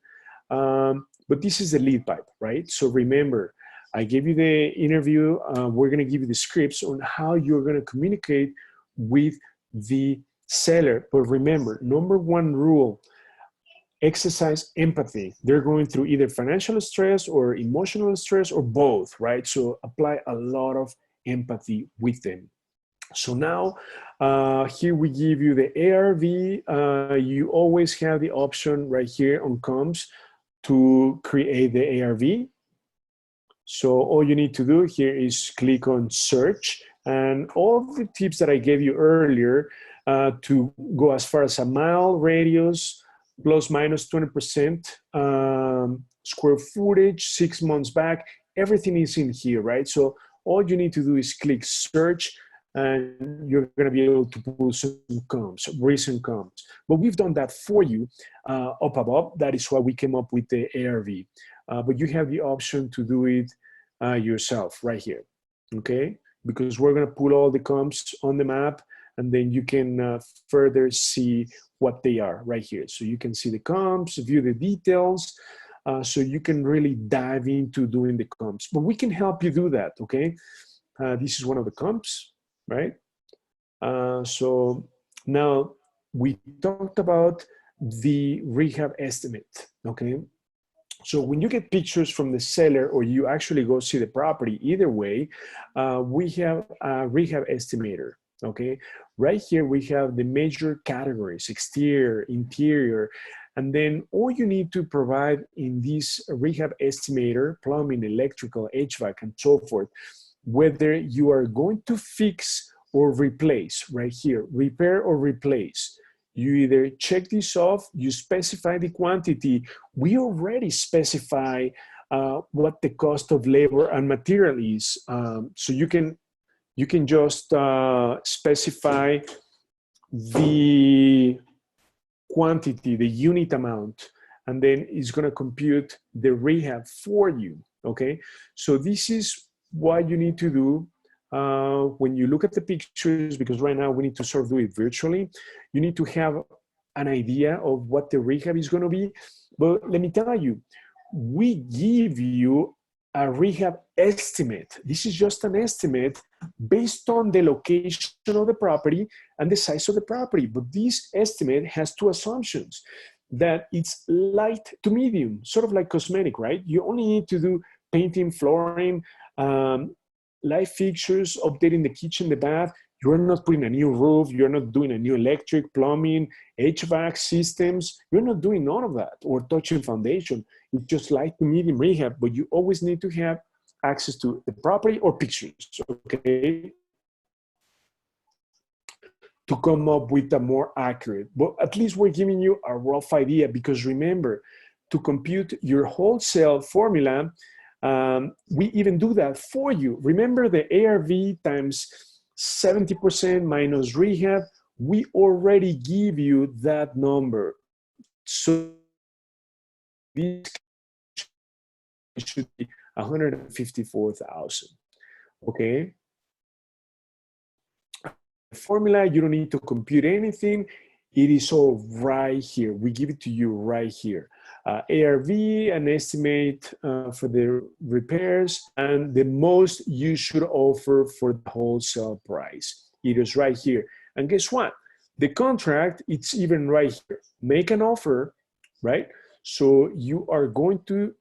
But this is the lead pipe, right? So remember, I gave you the interview. We're going to give you the scripts on how you're going to communicate with the seller. But remember, number 1 rule, exercise empathy. They're going through either financial stress or emotional stress or both, right? So apply a lot of empathy with them. So now, here we give you the ARV. You always have the option right here on comms to create the ARV. So all you need to do here is click on search, and all the tips that I gave you earlier to go as far as a mile radius, plus minus 20%, square footage, 6 months back, everything is in here, right? So all you need to do is click search, and you're going to be able to pull some comps, recent comps. But we've done that for you up above. That is why we came up with the ARV. But you have the option to do it yourself right here, okay? Because we're going to pull all the comps on the map, and then you can further see what they are right here. So you can see the comps, view the details, so you can really dive into doing the comps. But we can help you do that, okay? This is one of the comps, right? So now we talked about the rehab estimate, okay? So when you get pictures from the seller or you actually go see the property, either way, we have a rehab estimator, okay? Right here, we have the major categories, exterior, interior, and then all you need to provide in this rehab estimator, plumbing, electrical, HVAC, and so forth, whether you are going to fix or replace, right here, repair or replace. You either check this off, you specify the quantity. We already specify what the cost of labor and material is. So you can just specify the quantity, the unit amount, and then it's going to compute the rehab for you, okay? So this is what you need to do when you look at the pictures, because right now we need to sort of do it virtually. You need to have an idea of what the rehab is going to be. But let me tell you, we give you a rehab estimate. This is just an estimate based on the location of the property and the size of the property. But this estimate has two assumptions: that it's light to medium, sort of like cosmetic, right? You only need to do painting, flooring, light fixtures, updating the kitchen, the bath. You're not putting a new roof. You're not doing a new electric, plumbing, HVAC systems. You're not doing none of that or touching foundation. It's just light to medium rehab, but you always need to have access to the property or pictures, okay, to come up with a more accurate. But at least we're giving you a rough idea, because remember, to compute your wholesale formula, we even do that for you. Remember the ARV times 70% minus rehab, we already give you that number. So this should be 154,000, okay? The formula, you don't need to compute anything. It is all right here. We give it to you right here. ARV, an estimate for the repairs, and the most you should offer for the wholesale price. It is right here. And guess what? The contract, it's even right here. Make an offer, right? So you are going to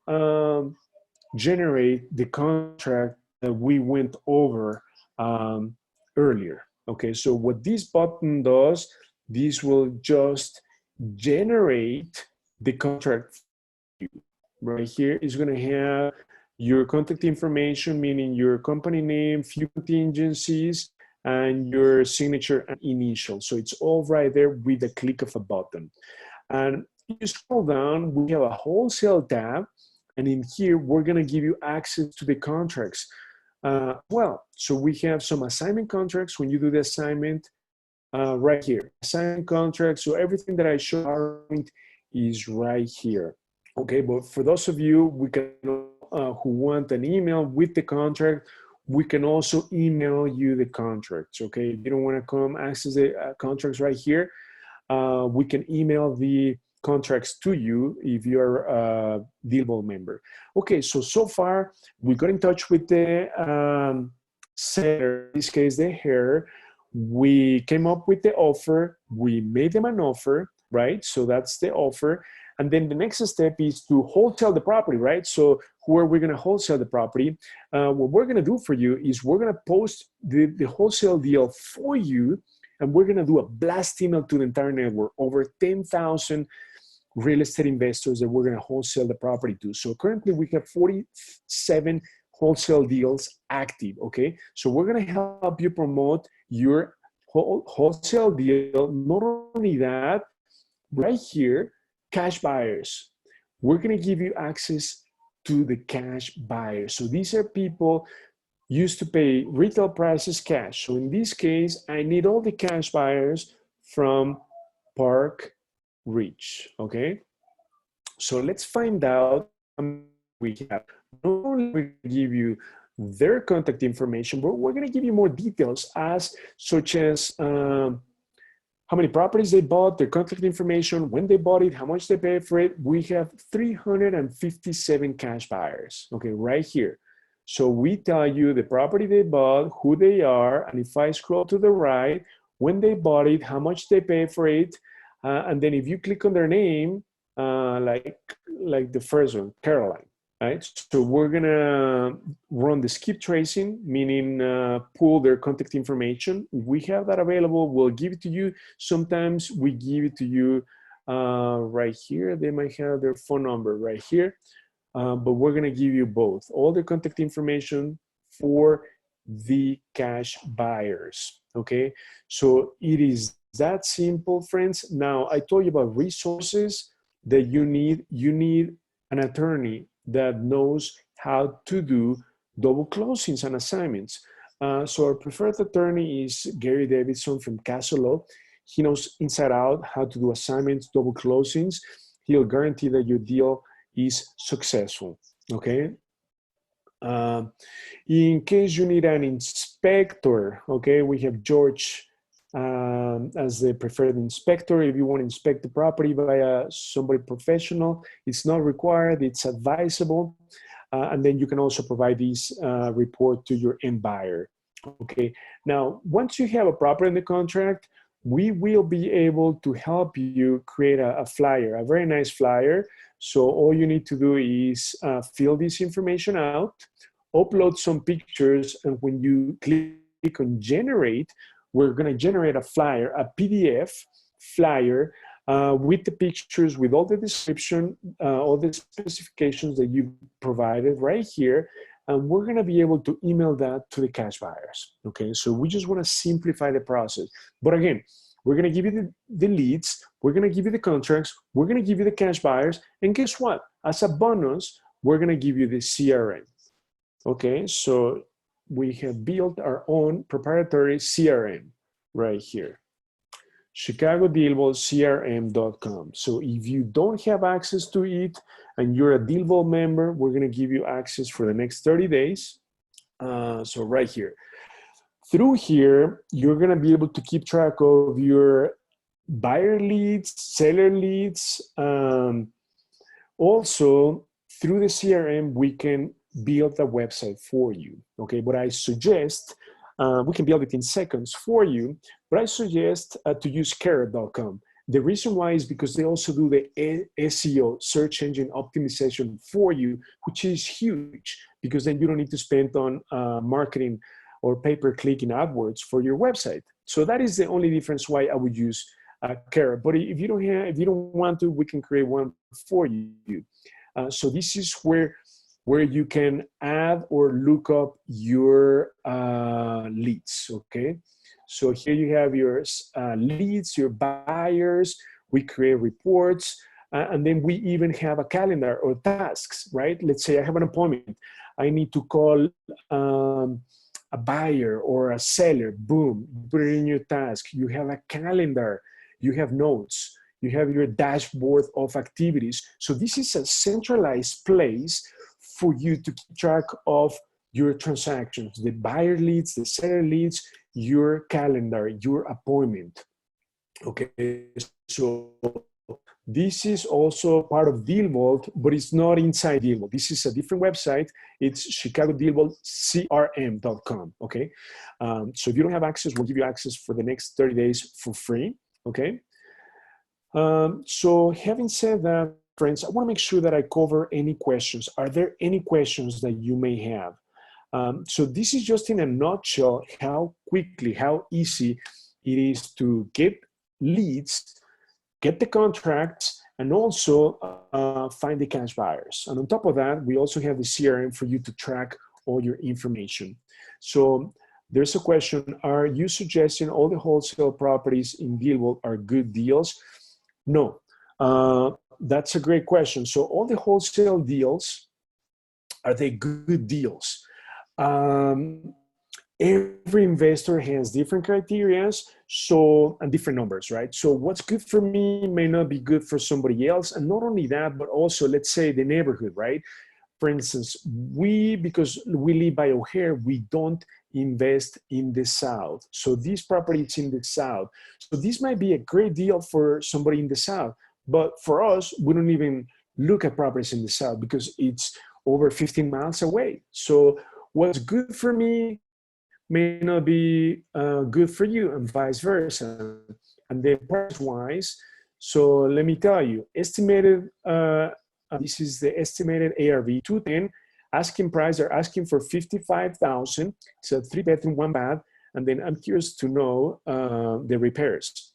generate the contract that we went over earlier. Okay, so what this button does, this will just generate the contract for you. Right here is going to have your contact information, meaning your company name, few contingencies, and your signature and initial. So it's all right there with the click of a button. And if you scroll down, we have a wholesale tab. And in here, we're going to give you access to the contracts. So we have some assignment contracts. When you do the assignment, right here, assignment contracts. So everything that I showed is right here. Okay, but for those of you who want an email with the contract, we can also email you the contracts. Okay, if you don't want to come access the contracts right here, we can email the contracts to you if you're a DealVault member. Okay, so far we got in touch with the seller, in this case the hair. We came up with the offer. We made them an offer, right? So that's the offer. And then the next step is to wholesale the property, right? So who are we going to wholesale the property? What we're going to do for you is we're going to post the wholesale deal for you, and we're going to do a blast email to the entire network, over 10,000 real estate investors that we're going to wholesale the property to. So currently we have 47 wholesale deals active, okay? So we're going to help you promote your wholesale deal. Not only that, right here, cash buyers. We're going to give you access to the cash buyers. So these are people used to pay retail prices cash. So in this case, I need all the cash buyers from Park Ridge, okay? So let's find out how many we have. Not only we give you their contact information, but we're going to give you more details such as how many properties they bought, their contact information, when they bought it, how much they paid for it. We have 357 cash buyers, okay, right here. So we tell you the property they bought, who they are, and if I scroll to the right, when they bought it, how much they paid for it, and then if you click on their name, like the first one, Caroline, right? So we're gonna run the skip tracing, meaning pull their contact information. If we have that available, we'll give it to you. Sometimes we give it to you right here. They might have their phone number right here, but we're gonna give you both, all the contact information for the cash buyers, okay? So it is that simple, friends. Now, I told you about resources that you need. You need an attorney that knows how to do double closings and assignments. So our preferred attorney is Gary Davidson from Castle Law. He knows inside out how to do assignments, double closings. He'll guarantee that your deal is successful, okay? In case you need an inspector, okay, we have George as the preferred inspector. If you want to inspect the property by somebody professional, it's not required, it's advisable. And then you can also provide this report to your end buyer. Okay, now once you have a property in the contract, we will be able to help you create a flyer, a very nice flyer. So all you need to do is fill this information out, upload some pictures, and when you click on generate, we're going to generate a flyer, a PDF flyer with the pictures, with all the description, all the specifications that you provided right here. And we're going to be able to email that to the cash buyers. Okay, so we just want to simplify the process. But again, we're going to give you the leads, we're going to give you the contracts, we're going to give you the cash buyers, and guess what? As a bonus, we're going to give you the CRM. Okay, so we have built our own proprietary CRM right here. ChicagoDealVaultCRM.com. So if you don't have access to it and you're a DealVault member, we're going to give you access for the next 30 days. So right here. Through here, you're going to be able to keep track of your buyer leads, seller leads. Also, through the CRM, we can build a website for you. Okay, what I suggest, we can build it in seconds for you, but I suggest to use carrot.com. The reason why is because they also do the SEO, search engine optimization for you, which is huge because then you don't need to spend on marketing or pay-per-click in AdWords for your website. So that is the only difference why I would use Carrot. But if you don't want to, we can create one for you. So this is where you can add or look up your leads, okay? So here you have your leads, your buyers, we create reports, and then we even have a calendar or tasks, right? Let's say I have an appointment. I need to call a buyer or a seller, boom, put it in your task. You have a calendar, you have notes, you have your dashboard of activities. So this is a centralized place for you to keep track of your transactions, the buyer leads, the seller leads, your calendar, your appointment. Okay, so this is also part of DealVault, but it's not inside DealVault. This is a different website. It's ChicagoDealVaultCRM.com, okay? So if you don't have access, we'll give you access for the next 30 days for free, okay? So having said that, friends, I want to make sure that I cover any questions. Are there any questions that you may have? So this is just in a nutshell how quickly, how easy it is to get leads, get the contracts, and also find the cash buyers. And on top of that, we also have the CRM for you to track all your information. So there's a question, are you suggesting all the wholesale properties in DealVault are good deals? No, that's a great question. So all the wholesale deals, are they good deals? Every investor has different criteria, and different numbers, right? So what's good for me may not be good for somebody else. And not only that, but also let's say the neighborhood, right? For instance, because we live by O'Hare, we don't invest in the South. So this property is in the South. So this might be a great deal for somebody in the South, but for us, we don't even look at properties in the South because it's over 15 miles away. So what's good for me may not be good for you, and vice versa. And then price-wise, so let me tell you, estimated, this is the estimated ARV, 210, asking price, they're asking for $55,000. It's a 3-bedroom, 1-bath, and then I'm curious to know the repairs.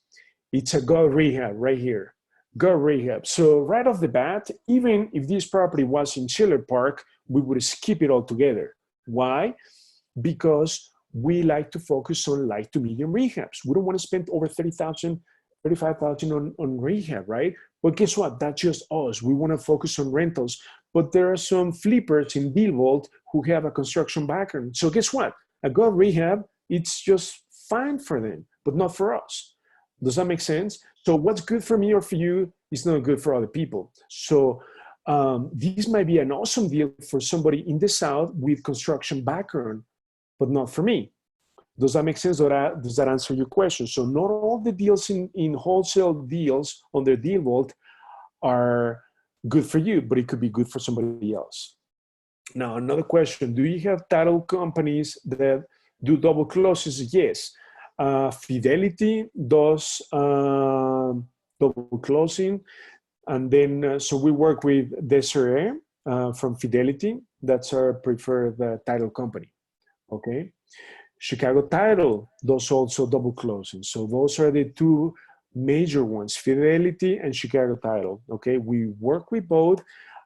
It's a Go Rehab right here, Go Rehab. So right off the bat, even if this property was in Schiller Park, we would skip it altogether. Why? Because we like to focus on light to medium rehabs. We don't want to spend over $30,000, $35,000 on rehab, right? But guess what? That's just us. We want to focus on rentals. But there are some flippers in DealVault who have a construction background. So guess what? A good rehab, it's just fine for them, but not for us. Does that make sense? So what's good for me or for you is not good for other people. So this might be an awesome deal for somebody in the South with construction background, but not for me. Does that make sense? Or does that answer your question? So not all the deals in wholesale deals under DealVault are good for you, but it could be good for somebody else. Now, another question, do you have title companies that do double closes? Yes. Fidelity does double closing. And then, so we work with Desiree from Fidelity. That's our preferred title company, okay? Chicago Title does also double closing. So those are the two major ones, Fidelity and Chicago Title, okay? We work with both,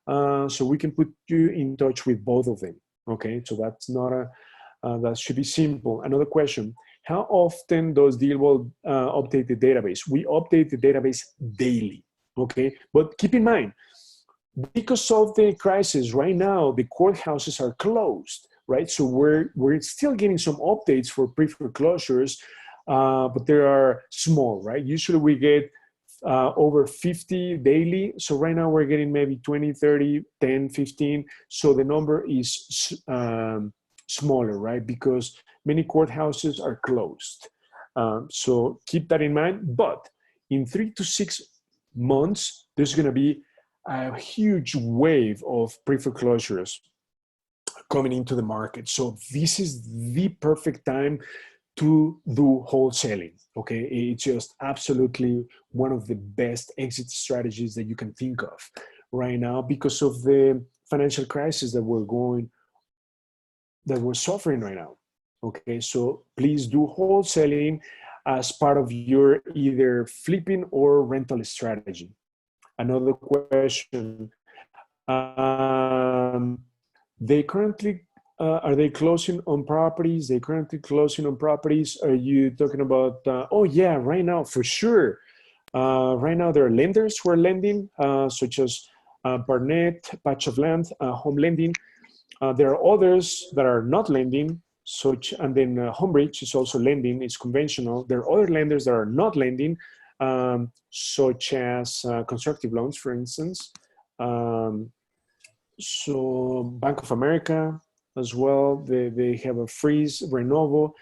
so we can put you in touch with both of them, okay? So that's not that should be simple. Another question, How often does DealVault update the database? We update the database daily, okay? But keep in mind, because of the crisis right now, the courthouses are closed, right? So we're still getting some updates for pre-foreclosures, but they are small, right? Usually we get over 50 daily. So right now we're getting maybe 20, 30, 10, 15. So the number is smaller, right? Because many courthouses are closed. So keep that in mind. But in 3 to 6 months, there's going to be a huge wave of pre-foreclosures coming into the market. So this is the perfect time to do wholesaling, okay? It's just absolutely one of the best exit strategies that you can think of right now because of the financial crisis that we're suffering right now, okay? So please do wholesaling as part of your either flipping or rental strategy. Another question, they currently, are they closing on properties? They currently closing on properties. Are you talking about, oh yeah, right now, for sure. Right now there are lenders who are lending, such as Barnett, Patch of Land, Home Lending. There are others that are not lending, and then Homebridge is also lending, it's conventional. There are other lenders that are not lending, such as constructive loans, for instance. So Bank of America as well, they have a freeze, Renovo.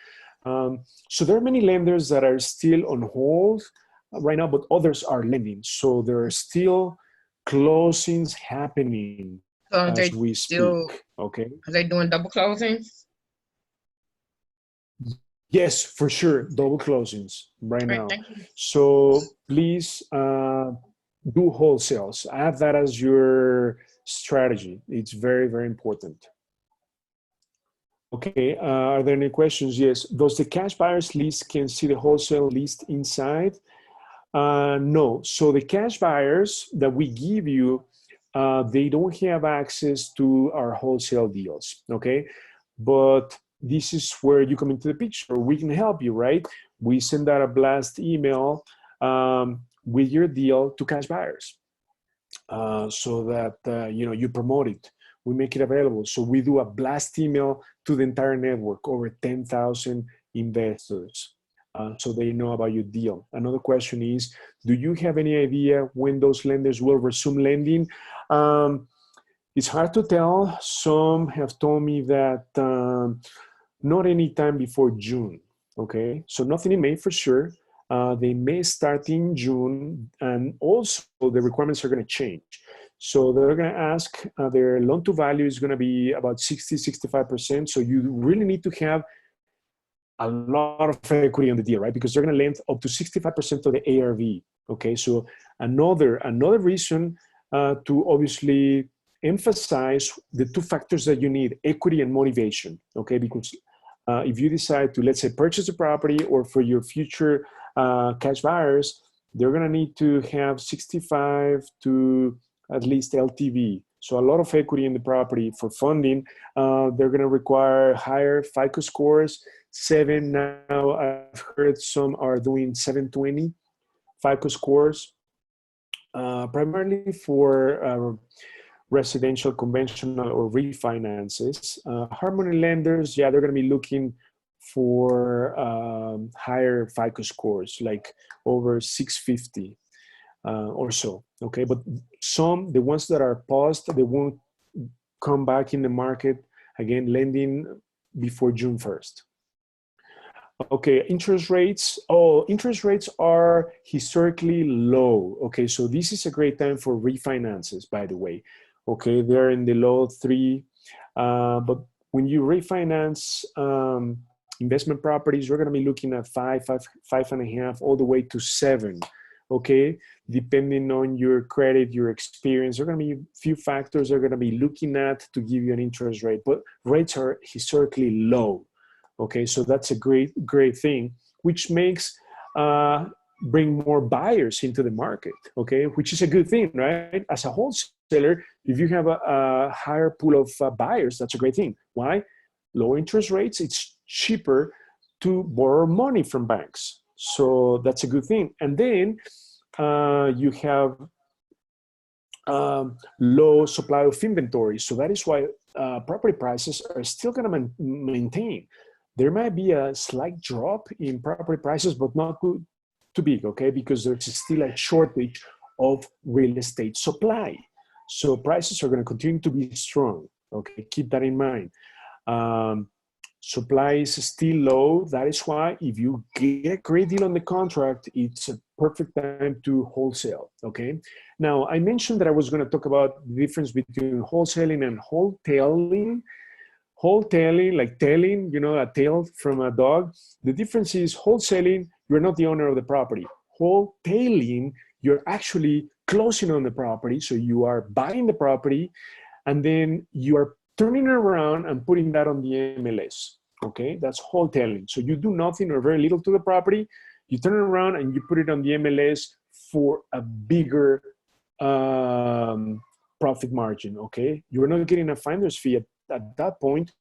So there are many lenders that are still on hold right now, but others are lending. So there are still closings happening So are as they we still, speak, okay? are they doing double closings? Yes, for sure, double closings right All right, now. thank you. So please do wholesales. Add that as your strategy. It's very, very important. Okay, are there any questions? Yes. Does the cash buyers list can see the wholesale list inside? No. So the cash buyers that we give you, they don't have access to our wholesale deals, okay? But this is where you come into the picture. We can help you, right? We send out a blast email with your deal to cash buyers so that you promote it. We make it available. So we do a blast email to the entire network, over 10,000 investors. So they know about your deal. Another question is, do you have any idea when those lenders will resume lending? It's hard to tell. Some have told me that not any time before June, okay? So nothing in May for sure. They may start in June, and also the requirements are going to change. So they're going to ask, their loan to value is going to be about 60, 65%. So you really need to have a lot of equity on the deal, right? Because they're going to lend up to 65% of the ARV, okay? So another reason to obviously emphasize the two factors that you need, equity and motivation, okay? Because if you decide to, let's say, purchase a property or for your future cash buyers, they're going to need to have 65 to at least LTV. So a lot of equity in the property for funding. They're going to require higher FICO scores. 7 now, I've heard some are doing 720 FICO scores, primarily for residential, conventional, or refinances. Hard money lenders, yeah, they're going to be looking for higher FICO scores, like over 650 or so, okay? But the ones that are paused, they won't come back in the market, again, lending before June 1st. Okay, interest rates. Oh, interest rates are historically low. Okay, so this is a great time for refinances, by the way. Okay, they're in the low 3. But when you refinance investment properties, you're going to be looking at 5.5, all the way to 7. Okay, depending on your credit, your experience, there are going to be a few factors they're going to be looking at to give you an interest rate. But rates are historically low. Okay, so that's a great thing, which makes bring more buyers into the market, okay, which is a good thing, right? As a wholesaler, if you have a higher pool of buyers, that's a great thing. Why? Low interest rates, it's cheaper to borrow money from banks. So that's a good thing. And then you have low supply of inventory. So that is why property prices are still going to maintain. There might be a slight drop in property prices, but not too big, okay? Because there's still a shortage of real estate supply. So prices are going to continue to be strong, okay? Keep that in mind. Supply is still low. That is why if you get a great deal on the contract, it's a perfect time to wholesale, okay? Now, I mentioned that I was going to talk about the difference between wholesaling and wholetailing. Wholetailing, like tailing, you know, a tail from a dog. The difference is wholesaling, you're not the owner of the property. Wholetailing, you're actually closing on the property. So you are buying the property and then you are turning it around and putting that on the MLS, okay? That's wholetailing. So you do nothing or very little to the property, you turn it around and you put it on the MLS for a bigger profit margin, okay? You're not getting a finder's fee at that point.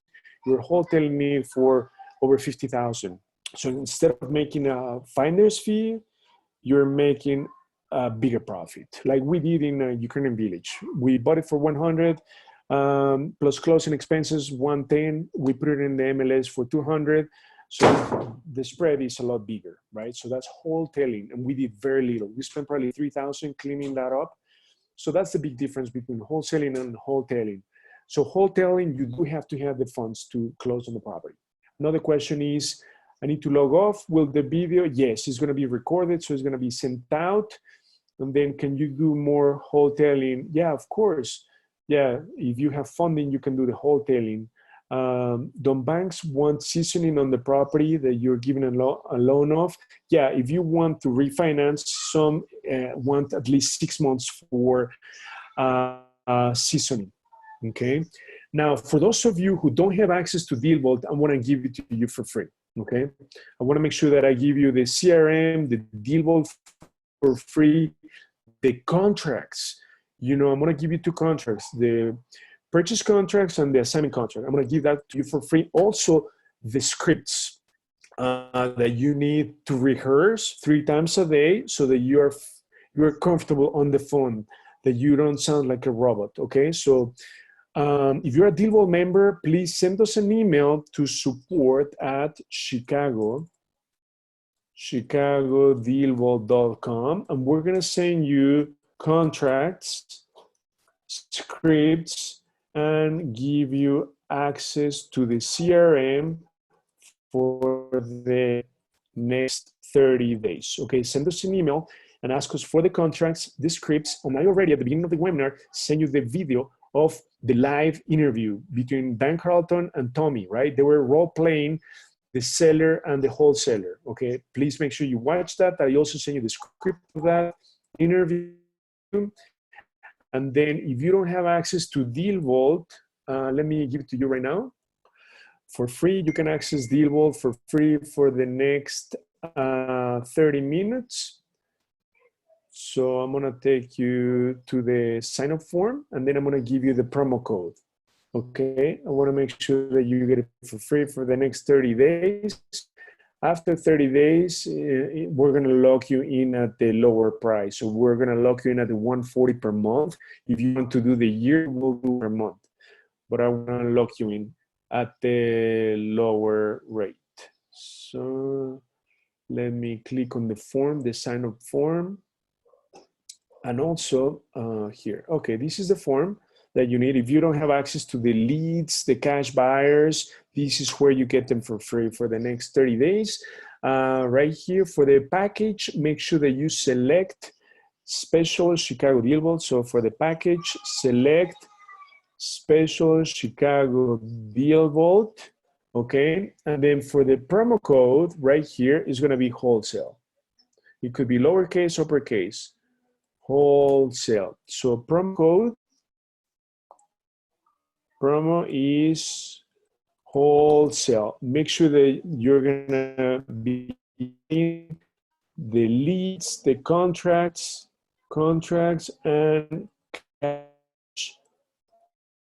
You're wholetailing it for over 50,000. So instead of making a finder's fee, you're making a bigger profit, like we did in Ukrainian Village. We bought it for 100 plus closing expenses 110. We put it in the MLS for 200. So the spread is a lot bigger, right? So that's wholetailing, and we did very little. We spent probably 3,000 cleaning that up. So that's the big difference between wholesaling and wholetailing. So wholetailing, you do have to have the funds to close on the property. Another question is, I need to log off. Will the video? Yes, it's going to be recorded, so it's going to be sent out. And then can you do more wholetailing? Yeah, of course. Yeah, if you have funding, you can do the wholetailing. Don't banks want seasoning on the property that you're giving a loan of? Yeah, if you want to refinance, some want at least 6 months for seasoning, okay? Now, for those of you who don't have access to DealVault, I want to give it to you for free, okay? I want to make sure that I give you the CRM, the DealVault for free, the contracts. You know, I'm going to give you 2 contracts, the purchase contracts and the assignment contract. I'm going to give that to you for free. Also, the scripts that you need to rehearse 3 times a day so that you're comfortable on the phone, that you don't sound like a robot, okay? So if you're a DealVault member, please send us an email to ChicagoDealVault.com, and we're going to send you contracts, scripts, and give you access to the CRM for the next 30 days. Okay, send us an email and ask us for the contracts, the scripts, and I already at the beginning of the webinar sent you the video of the live interview between Dan Carlton and Tommy, right? They were role-playing the seller and the wholesaler, okay? Please make sure you watch that. I also sent you the script of that interview. And then if you don't have access to DealVault, let me give it to you right now. For free, you can access DealVault for free for the next 30 minutes. So I'm gonna take you to the sign-up form, and then I'm gonna give you the promo code. Okay, I wanna make sure that you get it for free for the next 30 days. After 30 days, we're gonna lock you in at the lower price. So we're gonna lock you in at the 140 per month. If you want to do the year, we'll do per month. But I wanna lock you in at the lower rate. So let me click on the form, the sign-up form. And also here, okay, this is the form that you need. If you don't have access to the leads, the cash buyers, this is where you get them for free for the next 30 days. Right here for the package, make sure that you select Special Chicago DealVault. So for the package, select Special Chicago DealVault, okay? And then for the promo code right here is gonna be wholesale. It could be lowercase, uppercase. Wholesale. So promo is wholesale. Make sure that you're gonna be in the leads, the contracts, and cash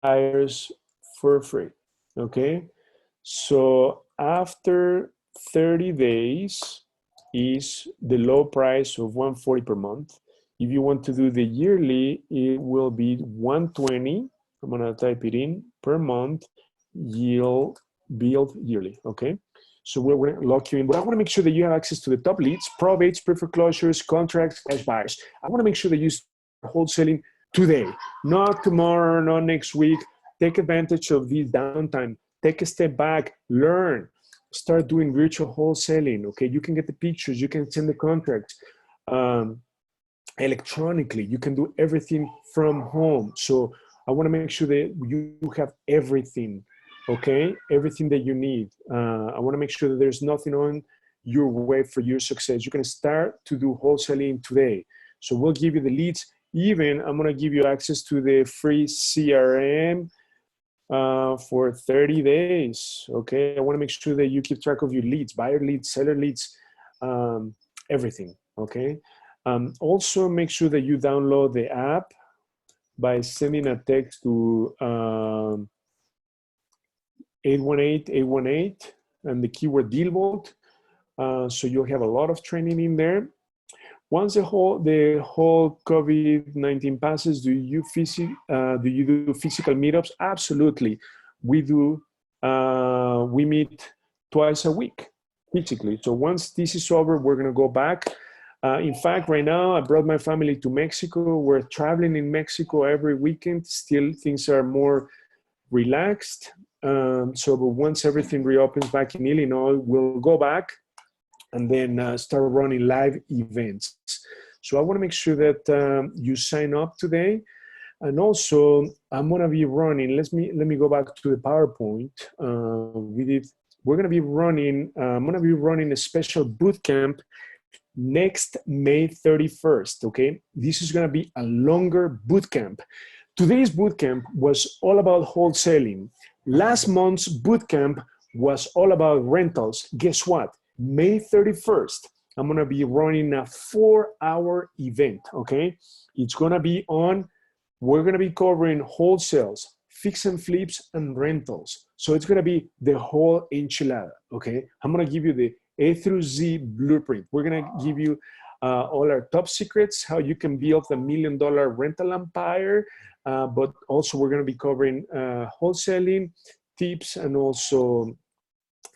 buyers for free. Okay. So after 30 days is the low price of 140 per month. If you want to do the yearly, it will be 120. I'm gonna type it in per month, yield build yearly, okay? So we're gonna lock you in, but I wanna make sure that you have access to the top leads, probates, pre-foreclosures, contracts, cash buyers. I wanna make sure that you start wholesaling today, not tomorrow, not next week. Take advantage of this downtime. Take a step back, learn, start doing virtual wholesaling, okay? You can get the pictures, you can send the contracts electronically. You can do everything from home. So I wanna make sure that you have everything, okay? Everything that you need. I wanna make sure that there's nothing on your way for your success. You can start to do wholesaling today. So we'll give you the leads. Even I'm gonna give you access to the free CRM for 30 days, okay? I wanna make sure that you keep track of your leads, buyer leads, seller leads, everything, okay? Also make sure that you download the app by sending a text to 818-818 and the keyword DealVault. So you'll have a lot of training in there. Once the whole COVID-19 passes, do you do physical meetups? Absolutely, we do. We meet twice a week physically. So once this is over, we're gonna go back. In fact, right now, I brought my family to Mexico. We're traveling in Mexico every weekend. Still, things are more relaxed. But once everything reopens back in Illinois, we'll go back and then start running live events. So I wanna make sure that you sign up today. And also, I'm gonna be running, let me go back to the PowerPoint. We're gonna be running, I'm gonna be running a special bootcamp next May 31st, okay? This is gonna be a longer bootcamp. Today's bootcamp was all about wholesaling. Last month's bootcamp was all about rentals. Guess what? May 31st, I'm gonna be running a 4-hour event, okay? It's gonna be on, we're gonna be covering wholesales, fix and flips, and rentals. So it's gonna be the whole enchilada, okay? I'm gonna give you the A through Z blueprint. We're gonna give you all our top secrets, how you can build $1 million rental empire, but also we're gonna be covering wholesaling tips and also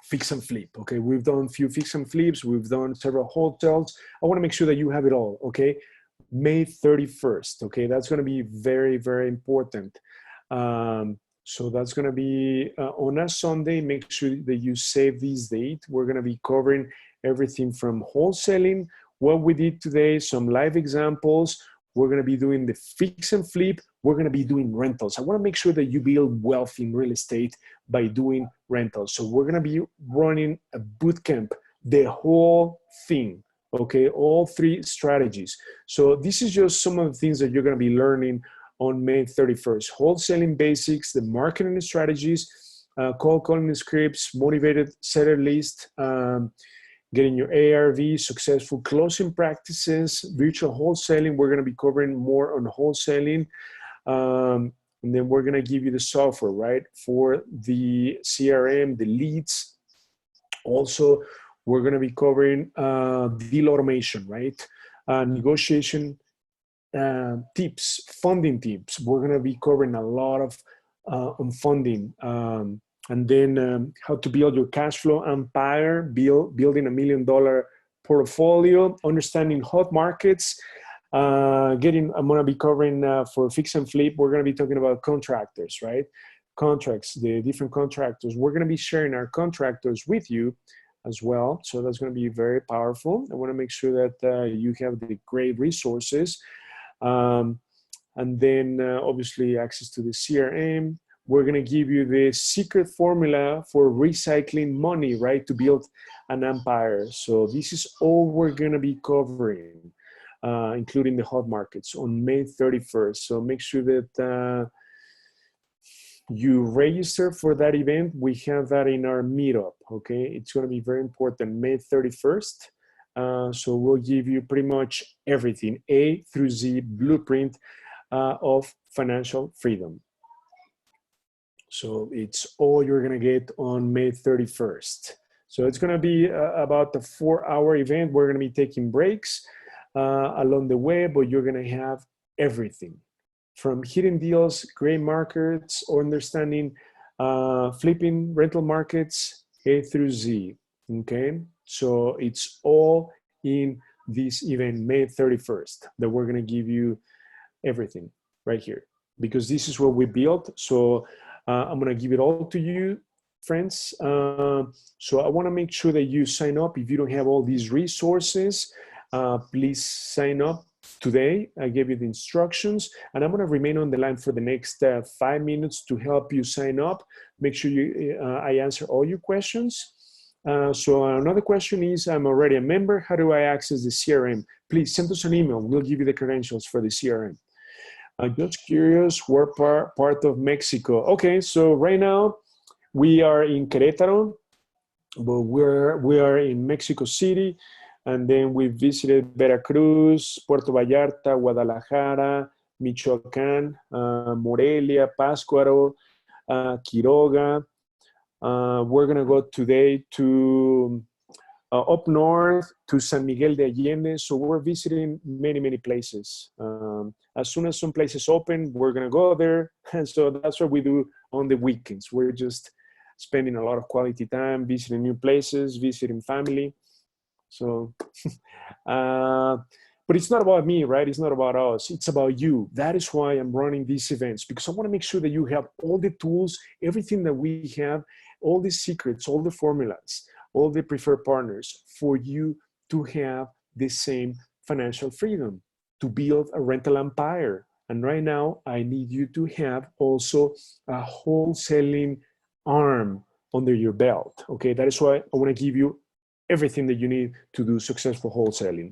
fix and flip, okay? We've done a few fix and flips, we've done several hotels. I wanna make sure that you have it all, okay? May 31st, okay? That's gonna be very, very important. So that's gonna be on a Sunday. Make sure that you save this date. We're gonna be covering everything from wholesaling, what we did today, some live examples. We're gonna be doing the fix and flip. We're gonna be doing rentals. I wanna make sure that you build wealth in real estate by doing rentals. So we're gonna be running a bootcamp, the whole thing, okay? All 3 strategies. So this is just some of the things that you're gonna be learning on May 31st. Wholesaling basics, the marketing strategies, cold calling scripts, motivated seller list, getting your ARV, successful closing practices, virtual wholesaling. We're gonna be covering more on wholesaling. And then we're gonna give you the software, right? For the CRM, the leads. Also, we're gonna be covering deal automation, right? Negotiation tips, funding tips. We're gonna be covering a lot of on funding. And then how to build your cash flow empire, building $1 million portfolio, understanding hot markets, I'm gonna be covering for fix and flip, we're gonna be talking about contractors, right? Contracts, the different contractors. We're gonna be sharing our contractors with you as well. So that's gonna be very powerful. I wanna make sure that you have the great resources. And then obviously access to the CRM. We're gonna give you the secret formula for recycling money, right? To build an empire. So this is all we're gonna be covering, including the hot markets on May 31st. So make sure that you register for that event. We have that in our meetup, okay? It's gonna be very important, May 31st. So we'll give you pretty much everything, A through Z blueprint of financial freedom. So it's all you're gonna get on May 31st. So it's going to be about a 4-hour event. We're going to be taking breaks along the way, but you're going to have everything from hidden deals, gray markets, or understanding flipping rental markets A through Z. Okay, so it's all in this event, May 31st, that we're going to give you everything right here, because this is what we built. So I'm going to give it all to you, friends. So I want to make sure that you sign up. If you don't have all these resources, please sign up today. I gave you the instructions, and I'm going to remain on the line for the next 5 minutes to help you sign up. Make sure I answer all your questions. So another question is, I'm already a member. How do I access the CRM? Please send us an email. We'll give you the credentials for the CRM. Just curious, what part of Mexico? Okay, so right now we are in Querétaro, but we are in Mexico City, and then we visited Veracruz, Puerto Vallarta, Guadalajara, Michoacán, Morelia, Pátzcuaro, Quiroga. We're gonna go today to up north to San Miguel de Allende. So we're visiting many places. As soon as some places open, we're gonna go there. And so that's what we do on the weekends. We're just spending a lot of quality time, visiting new places, visiting family. So, but it's not about me, right? It's not about us. It's about you. That is why I'm running these events, because I want to make sure that you have all the tools, everything that we have, all the secrets, all the formulas, all the preferred partners for you to have the same financial freedom, to build a rental empire. And right now, I need you to have also a wholesaling arm under your belt. Okay, that is why I want to give you everything that you need to do successful wholesaling.